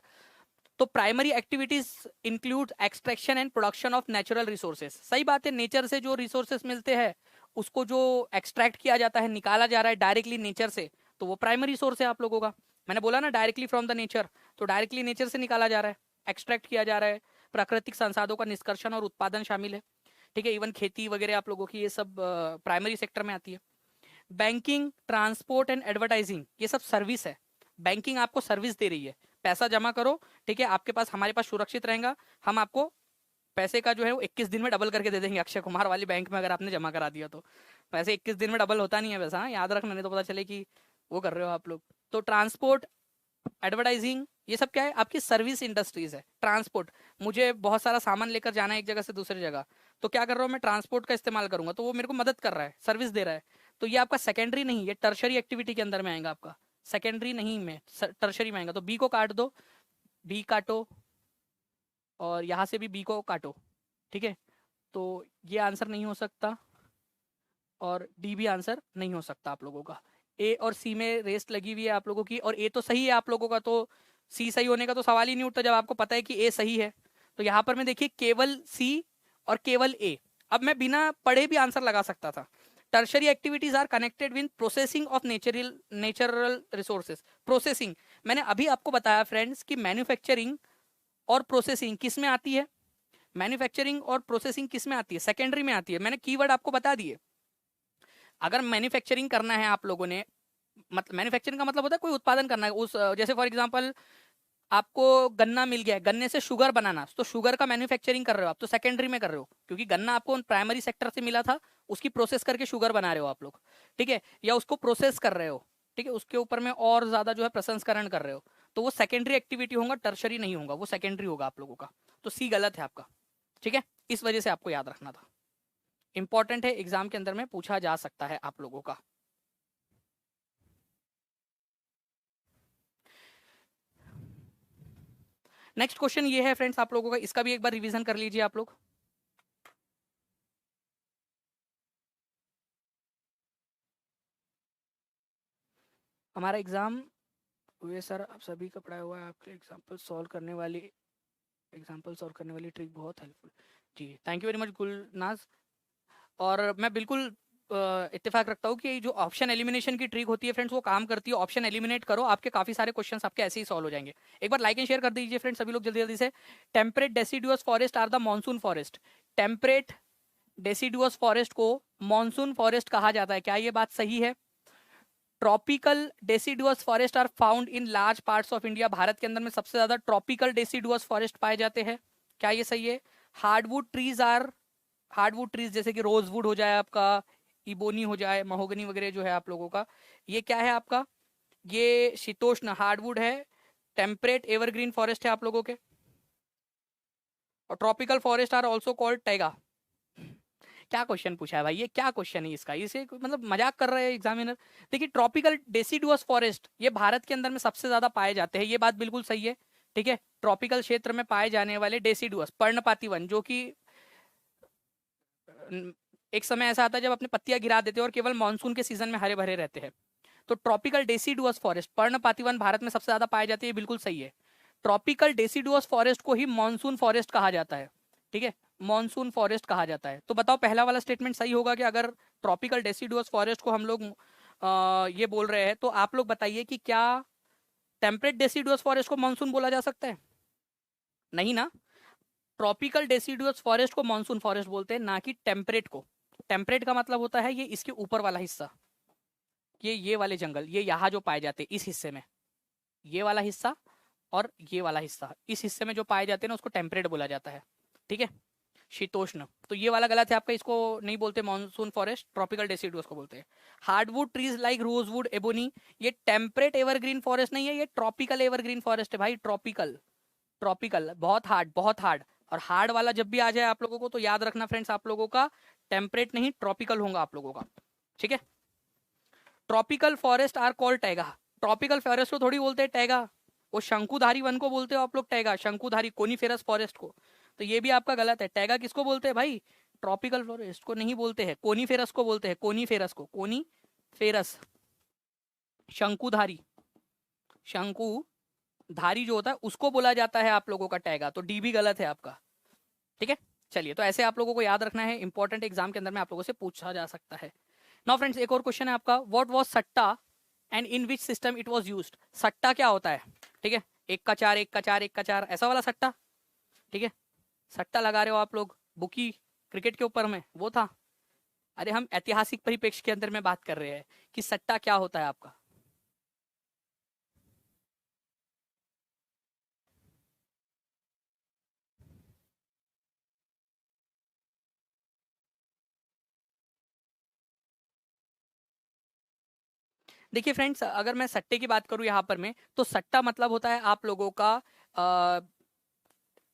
तो primary activities include extraction and production of natural resources. सही बात है, नेचर से जो रिसोर्सेज मिलते हैं उसको जो एक्सट्रैक्ट किया जाता है, निकाला जा रहा है डायरेक्टली नेचर से, तो वो प्राइमरी सोर्स है आप लोगों का। मैंने बोला ना डायरेक्टली फ्रॉम द नेचर, तो डायरेक्टली नेचर से निकाला जा रहा है, एक्सट्रैक्ट किया जा रहा है। प्राकृतिक संसाधनों का निष्कर्षण और उत्पादन शामिल है, ठीक है। इवन खेती वगैरह आप लोगों की ये सब प्राइमरी सेक्टर में आती है। बैंकिंग, ट्रांसपोर्ट एंड एडवर्टाइजिंग, ये सब सर्विस है। बैंकिंग आपको सर्विस दे रही है, पैसा जमा करो, ठीक है, आपके पास, हमारे पास सुरक्षित रहेगा, हम आपको पैसे का जो है वो 21 दिन में डबल करके दे देंगे। अक्षय कुमार वाली बैंक में अगर आपने जमा करा दिया तो पैसे 21 दिन में डबल होता नहीं है वैसा, हाँ, याद रखना, नहीं तो पता चले कि वो कर रहे हो आप लोग। तो ट्रांसपोर्ट, एडवर्टाइजिंग, ये सब क्या है, आपकी सर्विस इंडस्ट्रीज है। ट्रांसपोर्ट, मुझे बहुत सारा सामान लेकर जाना है एक जगह से दूसरी जगह, तो क्या कर रहा हूँ मैं, ट्रांसपोर्ट का इस्तेमाल करूंगा, तो वो मेरे को मदद कर रहा है, सर्विस दे रहा है। तो ये आपका सेकेंडरी नहीं, ये टर्शरी एक्टिविटी के अंदर में आएगा आपका, सेकेंडरी नहीं में टर्शरी में आएगा। तो बी को काट दो, बी काटो, और यहाँ से भी बी को काटो, ठीक है। तो ये आंसर नहीं हो सकता, और डी भी आंसर नहीं हो सकता आप लोगों का। ए और सी में रेस्ट लगी हुई है आप लोगों की, और ए तो सही है आप लोगों का, तो सी सही होने का तो सवाल ही नहीं उठता जब आपको पता है कि ए सही है। तो यहाँ पर मैं देखिए केवल सी और केवल ए, अब मैं बिना पढ़े भी आंसर लगा सकता था। Tertiary activities are connected with processing of natural resources. Processing, मैंने अभी आपको बताया फ्रेंड्स कि मैन्युफैक्चरिंग और प्रोसेसिंग किस में आती है, मैन्युफैक्चरिंग और प्रोसेसिंग किस में आती है, सेकेंडरी में आती है। मैंने कीवर्ड आपको बता दिए। अगर मैन्युफैक्चरिंग करना है आप लोगों ने, मतलब मैन्युफैक्चरिंग का मतलब होता है कोई उत्पादन करना है, उस जैसे फॉर एग्जांपल आपको गन्ना मिल गया है, गन्ने से शुगर बनाना, तो शुगर का मैन्युफैक्चरिंग कर रहे हो आप, तो सेकेंडरी में कर रहे हो, क्योंकि गन्ना आपको प्राइमरी सेक्टर से मिला था, उसकी प्रोसेस करके शुगर बना रहे हो आप लोग, ठीक है, या उसको प्रोसेस कर रहे हो, ठीक है, उसके ऊपर में और ज्यादा जो है प्रसंस्करण कर रहे हो, तो वो सेकेंडरी एक्टिविटी होगा, टर्शरी नहीं होगा, वो सेकेंडरी होगा आप लोगों का। तो सी गलत है आपका, ठीक है, इस वजह से आपको याद रखना था, इंपॉर्टेंट है, एग्जाम के अंदर में पूछा जा सकता है आप लोगों का। नेक्स्ट क्वेश्चन ये है फ्रेंड्स आप लोगों का, इसका भी एक बार रिवीजन कर लीजिए आप लोग। हमारा एग्जाम हुए सर, आप सभी का पढ़ाया हुआ है, आपके एग्जाम्पल सॉल्व करने वाली ट्रिक बहुत हेल्पफुल। जी thank you very much Gulnaz. और मैं बिल्कुल इत्तेफाक रखता हूँ कि जो ऑप्शन एलिमिनेशन की ट्रिक होती है फ्रेंड्स वो काम करती है। ऑप्शन एलिमिनेट करो, आपके काफी सारे क्वेश्चंस आपके ऐसे ही सॉल्व हो जाएंगे। एक बार लाइक एंड शेयर कर दीजिए फ्रेंड्स सभी लोग जल्दी जल्दी से। Temperate deciduous forest are the monsoon forest. Temperate deciduous forest को मॉनसून फॉरेस्ट कहा जाता है, क्या ये बात सही है? Tropical deciduous forest are found in large parts of India. Bharat के अंदर में सबसे ज्यादा ट्रॉपिकल डेसिडुअस फॉरेस्ट पाए जाते हैं, क्या ये सही है? हार्डवुड ट्रीज जैसे कि रोजवुड हो जाए आपका, इबोनी हो जाए, महोगनी वगैरह जो है आप लोगों का, ये क्या है आपका? ये शीतोष्ण हार्डवुड है। टेम्परेट एवरग्रीन फॉरेस्ट है आप लोगों के। और tropical forest are also called taiga. क्या क्वेश्चन पूछा है भाई, ये क्या क्वेश्चन है इसका? इसे मतलब मजाक कर रहे हैं एग्जामिनर। देखिए ट्रॉपिकल डेसिडुअस फॉरेस्ट ये भारत के अंदर में सबसे ज्यादा पाए जाते हैं, ये बात बिल्कुल सही है, ठीक है। ट्रॉपिकल क्षेत्र में पाए जाने वाले डेसिडुअस पर्णपाती वन, जो कि एक समय ऐसा आता है जब अपने पत्तियां गिरा देते हैं और केवल मानसून के सीजन में हरे भरे रहते हैं। तो ट्रॉपिकल डेसिडुअस फॉरेस्ट पर्णपाती वन भारत में सबसे ज्यादा पाए जाते हैं, बिल्कुल सही है। ट्रॉपिकल डेसिडुअस फॉरेस्ट को ही मानसून फॉरेस्ट कहा जाता है, ठीक है, मानसून फॉरेस्ट कहा जाता है। तो बताओ पहला वाला स्टेटमेंट सही होगा कि अगर ट्रॉपिकल डेसिडुअस फॉरेस्ट को हम लोग ये बोल रहे हैं, तो आप लोग बताइए कि क्या टेम्परेट डेसिडुअस फॉरेस्ट को मानसून बोला जा सकता है? नहीं ना। ट्रॉपिकल डेसिडुअस फॉरेस्ट को मानसून फॉरेस्ट बोलते हैं, ना कि टेम्परेट को। टेम्परेट का मतलब होता है ये इसके ऊपर वाला हिस्सा, ये वाले जंगल, ये यहाँ जो पाए जाते हैं इस हिस्से में, ये वाला हिस्सा और ये वाला हिस्सा, इस हिस्से में जो पाए जाते हैं ना उसको टेम्परेट बोला जाता है, ठीक है, शीतोष्ण। तो ये वाला गलत है आपका, इसको नहीं बोलते मानसून फॉरेस्ट, ट्रॉपिकल डेसिडुअस को बोलते हैं। Hardwood trees like rosewood, ebony, ये टेम्परेट एवरग्रीन फॉरेस्ट नहीं है, ये ट्रॉपिकल एवरग्रीन फॉरेस्ट है भाई। ट्रॉपिकल, ट्रॉपिकल बहुत हार्ड, बहुत हार्ड। और हार्ड वाला जब भी आ जाए आप लोगों को तो याद रखना फ्रेंड्स, आप लोगों का टेम्परेट नहीं ट्रॉपिकल होगा आप लोगों का, ठीक है। Tropical forest are called taiga. Tropical forest को थोड़ी बोलते हैं टैगा, वो शंकुधारी वन को बोलते हो आप लोग टैगा, शंकुधारी कोनीफेरस फॉरेस्ट को। तो ये भी आपका गलत है। टैगा किसको बोलते हैं भाई? ट्रॉपिकल फॉरेस्ट को नहीं बोलते हैं, कोनीफेरस को बोलते हैं, कोनीफेरस को, कोनीफेरस। शंकुधारी, शंकुधारी जो होता है उसको बोला जाता है आप लोगों का टैगा। तो डी भी गलत है आपका, ठीक है। चलिए, तो ऐसे आप लोगों को याद रखना है, इंपॉर्टेंट एग्जाम के अंदर में आप लोगों से पूछा जा सकता है। नाउ फ्रेंड्स एक और क्वेश्चन है आपका, व्हाट वाज सट्टा and in which system it was used. सट्टा क्या होता है, ठीक है, एक का चार, एक का चार, एक का चार, ऐसा वाला सट्टा, ठीक है, सट्टा लगा रहे हो आप लोग बुकी क्रिकेट के ऊपर में, वो था। अरे हम ऐतिहासिक परिप्रेक्ष्य के अंदर में बात कर रहे हैं कि सट्टा क्या होता है आपका। देखिए फ्रेंड्स, अगर मैं सट्टे की बात करूं यहाँ पर में, तो सट्टा मतलब होता है आप लोगों का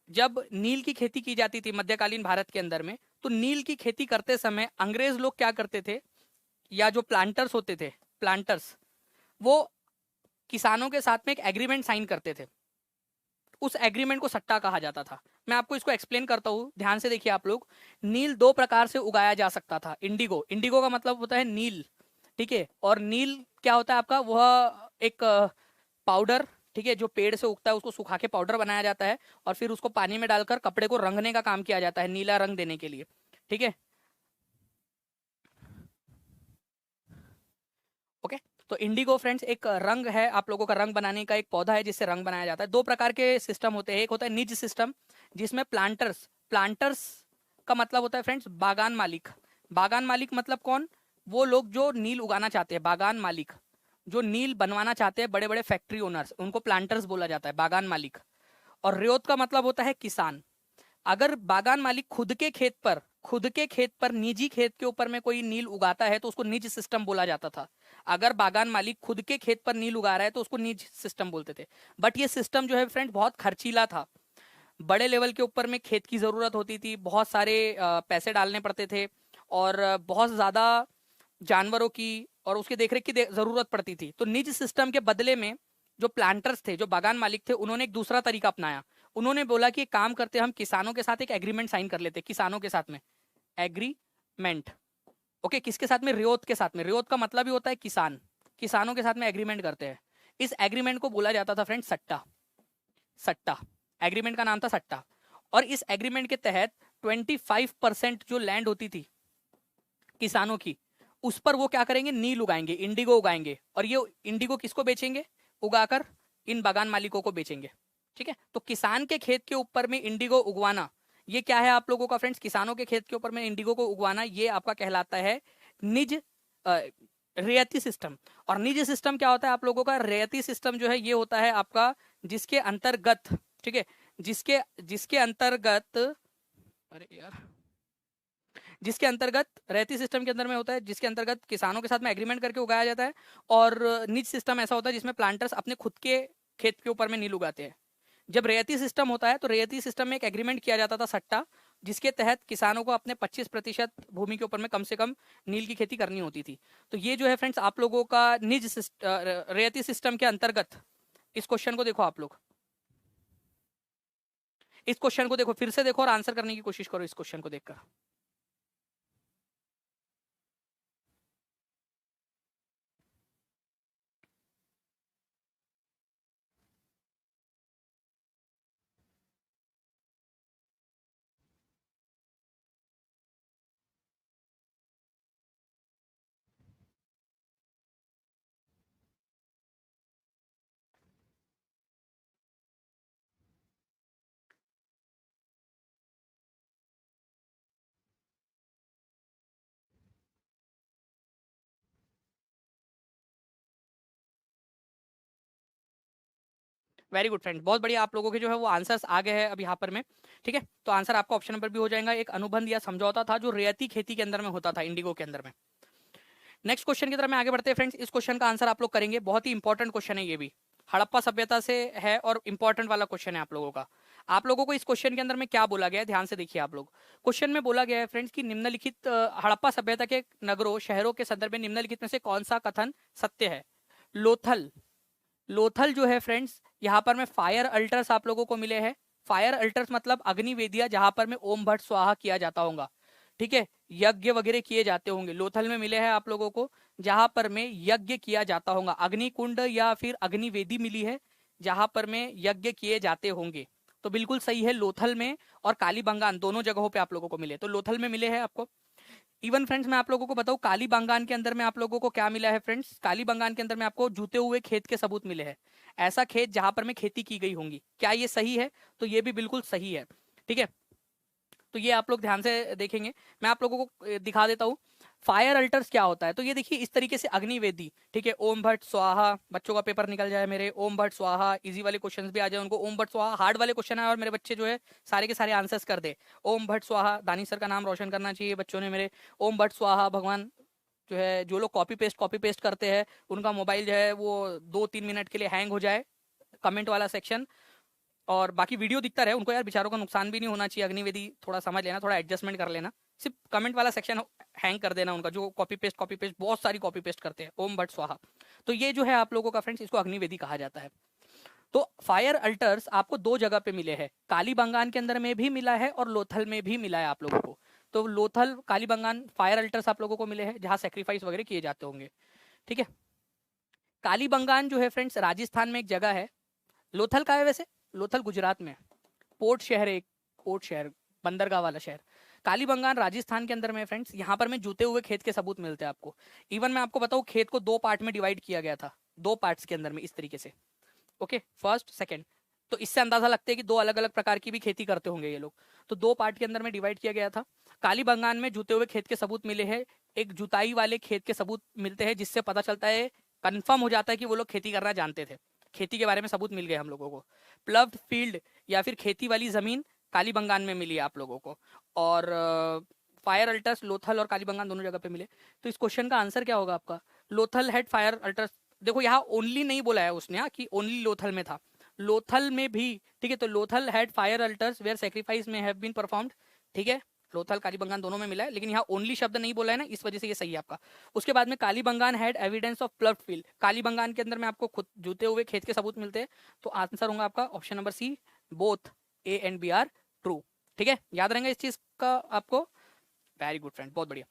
जब नील की खेती की जाती थी मध्यकालीन भारत के अंदर में, तो नील की खेती करते समय अंग्रेज लोग क्या करते थे, या जो प्लांटर्स होते थे, प्लांटर्स, वो किसानों के साथ में एक एग्रीमेंट साइन करते थे। उस एग्रीमेंट को सट्टा कहा जाता था। मैं आपको इसको एक्सप्लेन करता हूँ, ध्यान से देखिए आप लोग। नील दो प्रकार से उगाया जा सकता था। इंडिगो, इंडिगो का मतलब होता है नील, ठीक है, और नील क्या होता है आपका, वह एक पाउडर, ठीक है, जो पेड़ से उगता है उसको सुखा के पाउडर बनाया जाता है, और फिर उसको पानी में डालकर कपड़े को रंगने का काम किया जाता है, नीला रंग देने के लिए, ठीक है, ओके। तो इंडिगो फ्रेंड्स एक रंग है, आप लोगों का रंग बनाने का एक पौधा है जिससे रंग बनाया जाता है। दो प्रकार के सिस्टम होते हैं, एक होता है निज सिस्टम, जिसमें प्लांटर्स, प्लांटर्स का मतलब होता है फ्रेंड्स बागान मालिक। बागान मालिक मतलब कौन, वो लोग जो नील उगाना चाहते हैं, बागान मालिक, जो नील बनवाना चाहते हैं, बड़े बड़े फैक्ट्री ओनर्स, उनको प्लांटर्स बोला जाता है, बागान मालिक। और रेत का मतलब होता है किसान। अगर बागान मालिक खुद के खेत पर निजी खेत के ऊपर में कोई नील उगाता है तो उसको निज सिस्टम बोला जाता था। अगर बागान मालिक खुद के खेत पर नील उगा रहा है तो उसको निज सिस्टम बोलते थे। बट ये सिस्टम जो है फ्रेंड बहुत खर्चीला था। बड़े लेवल के ऊपर में खेत की जरूरत होती थी, बहुत सारे पैसे डालने पड़ते थे, और बहुत ज्यादा जानवरों की और उसकी देखरेख की जरूरत पड़ती थी। तो निज सिस्टम के बदले में जो प्लांटर्स थे, जो बागान मालिक थे, उन्होंने एक दूसरा तरीका अपनाया। उन्होंने बोला कि एक काम करते, हम किसानों के साथ एक एग्रीमेंट साइन कर लेते, किसानों के साथ में एग्रीमेंट, ओके, किसके साथ में, रियोत के साथ में। रियोत का मतलब ही होता है किसान, किसानों के साथ में एग्रीमेंट करते हैं। इस एग्रीमेंट को बोला जाता था फ्रेंड सट्टा, सट्टा, एग्रीमेंट का नाम था सट्टा। और इस एग्रीमेंट के तहत 25% जो लैंड होती थी किसानों की, उस पर वो क्या करेंगे, नील उगाएंगे, इंडिगो उगाएंगे, और ये इंडिगो किसको बेचेंगे, उगाकर इन बागान मालिकों को बेचेंगे, ठीक है। तो किसान के खेत के ऊपर में इंडिगो उगवाना, ये क्या है आप लोगों का फ्रेंड्स, किसानों के खेत के ऊपर में इंडिगो को उगवाना, ये आपका कहलाता है निज रियायती सिस्टम। और निज सिस्टम क्या होता है आप लोगों का, रियायती सिस्टम जो है ये होता है आपका जिसके अंतर्गत, ठीक है, जिसके जिसके अंतर्गत, अरे यार, जिसके अंतर्गत रहती सिस्टम के अंदर में होता है, जिसके अंतर्गत किसानों के साथ में एग्रीमेंट करके उगाया जाता है। और निज सिस्टम ऐसा होता है जिसमें प्लांटर्स अपने खुद के खेत के ऊपर में नील उगाते हैं। जब रेयती सिस्टम होता है तो रेयती सिस्टम में एक एग्रीमेंट किया जाता था सट्टा, जिसके तहत किसानों को अपने 25% भूमि के ऊपर में कम से कम नील की खेती करनी होती थी। तो ये जो है फ्रेंड्स आप लोगों का निज रेयती सिस्टम के अंतर्गत, इस क्वेश्चन को देखो आप लोग, इस क्वेश्चन को देखो, फिर से देखो और आंसर करने की कोशिश करो इस क्वेश्चन को देखकर। वेरी गुड फ्रेंड, बहुत बढ़िया, आप लोगों के जो है वो आंसर्स आ गए हैं अब यहाँ पर में, ठीक है। तो आंसर आपका ऑप्शन नंबर भी हो जाएगा, एक अनुबंध या समझौता था जो रियायती खेती के अंदर में होता था, इंडिगो के अंदर में। नेक्स्ट क्वेश्चन की तरफ में आगे बढ़ते हैं फ्रेंड्स। इस क्वेश्चन का आंसर आप लोग करेंगे, बहुत ही इंपॉर्टेंट क्वेश्चन है ये भी, हड़प्पा सभ्यता से है और इंपॉर्टेंट वाला क्वेश्चन है आप लोगों का। आप लोगों को इस क्वेश्चन के अंदर में क्या बोला गया है, ध्यान से देखिए आप लोग। क्वेश्चन में बोला गया है फ्रेंड्स कि निम्नलिखित हड़प्पा सभ्यता के नगरों, शहरों के संदर्भ में निम्नलिखित में से कौन सा कथन सत्य है। लोथल, लोथल जो है फ्रेंड्स, यहाँ पर में फायर अल्टर्स आप लोगों को मिले हैं। फायर अल्टर्स मतलब अग्नि वेदियां जहां पर में ओम भट्ट स्वाहा किया जाता होगा, ठीक है, यज्ञ वगैरह किए जाते होंगे, लोथल में मिले हैं आप लोगों को, जहां पर में यज्ञ किया जाता होगा। अग्नि कुंड या फिर अग्नि वेदी मिली है जहां पर में यज्ञ किए जाते होंगे। तो बिल्कुल सही है, लोथल में और कालीबंगान दोनों जगहों पे आप लोगों को मिले, तो लोथल में मिले हैं आपको। इवन फ्रेंड्स मैं आप लोगों को बताऊं, कालीबंगान के अंदर में आप लोगों को क्या मिला है फ्रेंड्स, कालीबंगान के अंदर में आपको जूते हुए खेत के सबूत मिले हैं। ऐसा खेत जहां पर में खेती की गई होंगी, क्या ये सही है? तो ये भी बिल्कुल सही है। ठीक है, तो ये आप लोग ध्यान से देखेंगे। मैं आप लोगों को दिखा देता हूँ फायर अल्टर्स क्या होता है। तो ये देखिए इस तरीके से अग्निवेदी, ठीक है, ओम भट्ट स्वाहा, बच्चों का पेपर निकल जाए मेरे, ओम भट्ट स्वाहा, इजी वाले क्वेश्चंस भी आ जाए उनको, ओम भट्ट स्वाहा हार्ड वाले क्वेश्चन है और मेरे बच्चे जो है सारे के सारे आंसर्स कर दे। ओम भट्ट स्वाहा, दानी सर का नाम रोशन करना चाहिए बच्चों ने मेरे। ओम भट्ट स्वाहा भगवान, जो है जो लोग कॉपी पेस्ट करते हैं उनका मोबाइल जो है वो 2-3 मिनट के लिए हैंग हो जाए, कमेंट वाला सेक्शन। और बाकी वीडियो दिखता रहे उनको यार, बेचारों का नुकसान भी नहीं होना चाहिए। अग्निवेदी थोड़ा समझ लेना, थोड़ा एडजस्टमेंट कर लेना। सिर्फ कमेंट वाला सेक्शन हैंग कर देना उनका, जो कॉपी पेस्ट बहुत सारी कॉपी पेस्ट करते हैं। ओम भट्ट स्वाहा, तो ये जो है आप लोगों का फ्रेंड्स, इसको अग्निवेदी कहा जाता है। तो फायर अल्टर्स आपको दो जगह पे मिले हैं, कालीबंगान के अंदर में भी मिला है और लोथल में भी मिला है आप लोगों को। तो लोथल कालीबंगान फायर अल्टर्स आप लोगों को मिले हैं जहां सेक्रीफाइस वगैरह किए जाते होंगे। ठीक है, कालीबंगान जो है फ्रेंड्स राजस्थान में एक जगह है। लोथल का है वैसे, लोथल गुजरात में, पोर्ट शहर है एक, पोर्ट शहर, बंदरगाह वाला शहर। कालीबंगान राजस्थान के अंदर में फ्रेंड्स, यहाँ पर में जूते हुए खेत के सबूत मिलते हैं आपको। इवन मैं आपको बताऊं, खेत को दो पार्ट में डिवाइड किया गया था, दो पार्ट्स के अंदर में इस तरीके से। Okay, first second. तो इससे अंदाजा लगता है कि दो अलग अलग प्रकार की भी खेती करते होंगे ये लोग। तो दो पार्ट के अंदर में डिवाइड किया गया था। कालीबंगान में जूते हुए खेत के सबूत मिले हैं, एक जुताई वाले खेत के सबूत मिलते हैं, जिससे पता चलता है, कंफर्म हो जाता है कि वो लोग खेती करना जानते थे। खेती के बारे में सबूत मिल गए हम लोगों को। प्लव्ड फील्ड या फिर खेती वाली जमीन कालीबंगान में मिली है आप लोगों को। और फायर अल्टर्स लोथल और कालीबंगान दोनों जगह पे मिले। तो इस क्वेश्चन का आंसर क्या होगा आपका? Lothal head fire altars. देखो यहाँ ओनली नहीं बोला है उसने, कि ओनली लोथल में था, लोथल में भी। ठीक है, तो Lothal had fire altars where sacrifice may have been performed. ठीक है, लोथल कालीबंगान दोनों में मिला है, लेकिन यहाँ ओनली शब्द नहीं बोला है ना, इस वजह से ये सही है आपका। उसके बाद में Kalibangan had evidence of ploughed field, Kalibangan के अंदर में आपको खुद जूते हुए खेत के सबूत मिलते हैं। तो आंसर होगा आपका option number C, both A and B are true. ठीक है, याद रहेंगे इस चीज का आपको। वेरी गुड फ्रेंड, बहुत बढ़िया।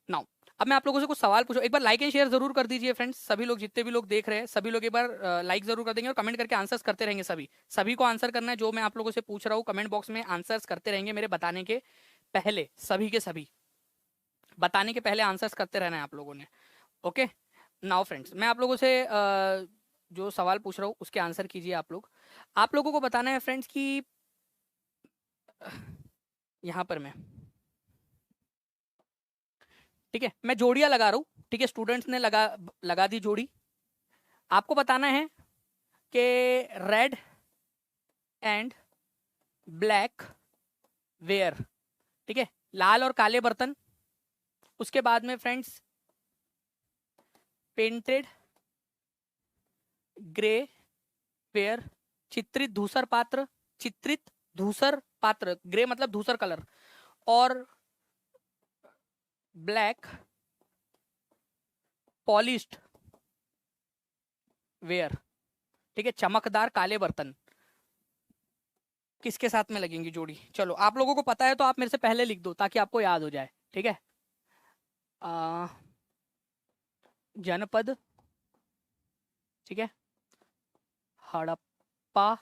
नाउ अब मैं आप लोगों से कुछ सवाल पूछूं, एक बार लाइक एंड शेयर जरूर कर दीजिए फ्रेंड्स, सभी लोग जितने भी लोग देख रहे हैं सभी लोग एक बार लाइक जरूर कर देंगे और कमेंट करके आंसर्स करते रहेंगे। सभी सभी को आंसर करना है, जो मैं आप लोगों से पूछ रहा हूँ कमेंट बॉक्स में आंसर्स करते रहेंगे मेरे बताने के पहले, सभी के सभी बताने के पहले आंसर्स करते रहना है आप लोगों ने। ओके, नाउ फ्रेंड्स मैं आप लोगों से जो सवाल पूछ रहा हूँ उसके आंसर कीजिए आप लोग। आप लोगों को बताना है फ्रेंड्स कि यहाँ पर मैं, ठीक है, मैं जोड़ियां लगा रहा हूँ। ठीक है, स्टूडेंट्स ने लगा लगा दी जोड़ी। आपको बताना है कि रेड एंड ब्लैक वेयर, ठीक है, लाल और काले बर्तन। उसके बाद में फ्रेंड्स पेंटेड ग्रे वेयर, चित्रित धूसर पात्र, चित्रित धूसर पात्र, ग्रे मतलब धूसर कलर, और ब्लैक पॉलिश्ड वेयर। ठीक है, चमकदार काले बर्तन किसके साथ में लगेंगी जोड़ी? चलो आप लोगों को पता है तो आप मेरे से पहले लिख दो ताकि आपको याद हो जाए। ठीक है, आ, जनपद, ठीक है, हड़प्पा,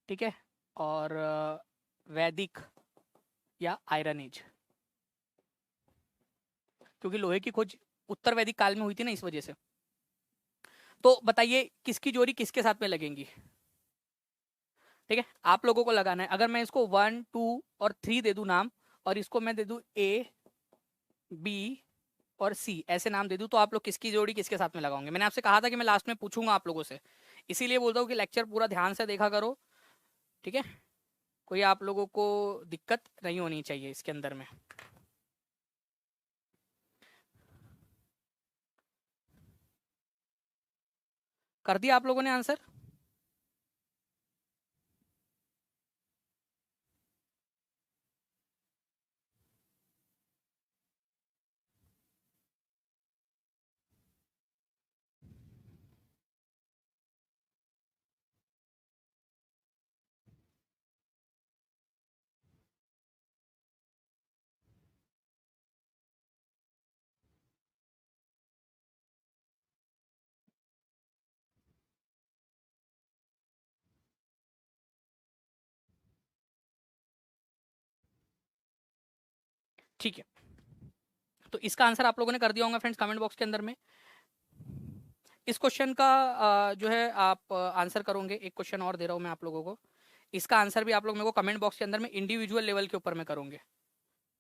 ठीक है, और वैदिक या आयरन एज, क्योंकि लोहे की खोज उत्तर वैदिक काल में हुई थी ना, इस वजह से। तो बताइए किसकी जोड़ी किसके साथ में लगेंगी? ठीक है, आप लोगों को लगाना है। अगर मैं इसको 1 2 और 3 दे दूं नाम, और इसको मैं दे दूं ए बी और सी, ऐसे नाम दे दूं, तो आप लोग किसकी जोड़ी किसके साथ में लगाओगे? मैंने आपसे कहा था कि मैं लास्ट में पूछूंगा आप लोगों से, इसीलिए बोलता हूँ कि लेक्चर पूरा ध्यान से देखा करो। ठीक है, कोई आप लोगों को दिक्कत नहीं होनी चाहिए इसके अंदर में। कर दिया आप लोगों ने आंसर? ठीक है, तो इसका आंसर आप लोगों ने कर दिया होगा फ्रेंड्स कमेंट बॉक्स के अंदर में। इस क्वेश्चन का जो है आप आंसर करोगे, एक क्वेश्चन और दे रहा हूं मैं आप लोगों को, इसका आंसर भी आप लोग मेरे को कमेंट बॉक्स के अंदर में इंडिविजुअल लेवल के ऊपर में करोगे,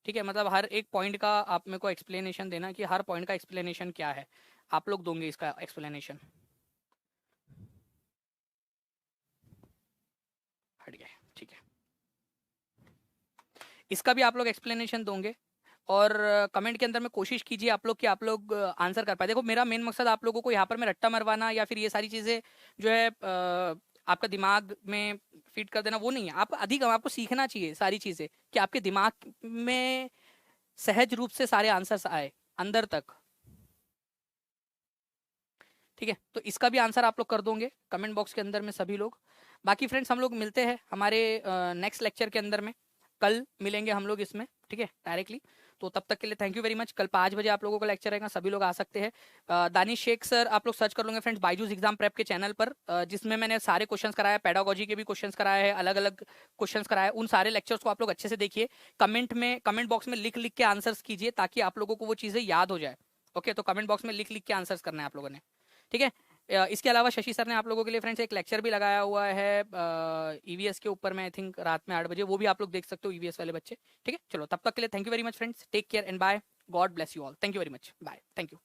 ठीक है। मतलब हर एक पॉइंट का आप मेरे को एक्सप्लेनेशन देना कि हर पॉइंट का एक्सप्लेनेशन क्या है, आप लोग दोगे इसका एक्सप्लेनेशन। हट गए, ठीक है। इसका भी आप लोग एक्सप्लेनेशन दोगे और कमेंट के अंदर में कोशिश कीजिए आप लोग कि आप लोग आंसर कर पाए। देखो मेरा मेन मकसद आप लोगों को यहाँ पर मैं रट्टा मरवाना या फिर ये सारी चीज़ें जो है आपका दिमाग में फिट कर देना वो नहीं है। आप अधिक आपको सीखना चाहिए सारी चीज़ें कि आपके दिमाग में सहज रूप से सारे आंसर्स आए अंदर तक, ठीक है। तो इसका भी आंसर आप लोग कर दोगे कमेंट बॉक्स के अंदर में सभी लोग। बाकी फ्रेंड्स हम लोग मिलते हैं हमारे नेक्स्ट लेक्चर के अंदर में, कल मिलेंगे हम लोग इसमें, ठीक है, डायरेक्टली। तो तब तक के लिए थैंक यू वेरी मच। कल 5 बजे आप लोगों का लेक्चर रहेगा, सभी लोग आ सकते हैं। दानिश शेख सर आप लोग सर्च कर लोगे फ्रेंड्स बायजूस एग्जाम प्रेप के चैनल पर, जिसमें मैंने सारे क्वेश्चंस कराया, पेडागोजी के भी क्वेश्चंस कराए हैं, अलग अलग क्वेश्चंस कराए, उन सारे लेक्चर्स को आप लोग अच्छे से देखिए। कमेंट बॉक्स में लिख लिख के आंसर्स कीजिए ताकि आप लोगों को वो चीज़ें याद हो जाए। ओके, तो कमेंट बॉक्स में लिख लिख के आंसर्स करना है आप लोगों ने, ठीक है। इसके अलावा शशि सर ने आप लोगों के लिए फ्रेंड्स एक लेक्चर भी लगाया हुआ है ईवीएस के ऊपर में, आई थिंक रात में 8 बजे, वो भी आप लोग देख सकते हो ईवीएस वाले बच्चे, ठीक है। चलो तब तक के लिए thank you very much friends, take care and bye, God bless you all, thank you very much, bye, thank you.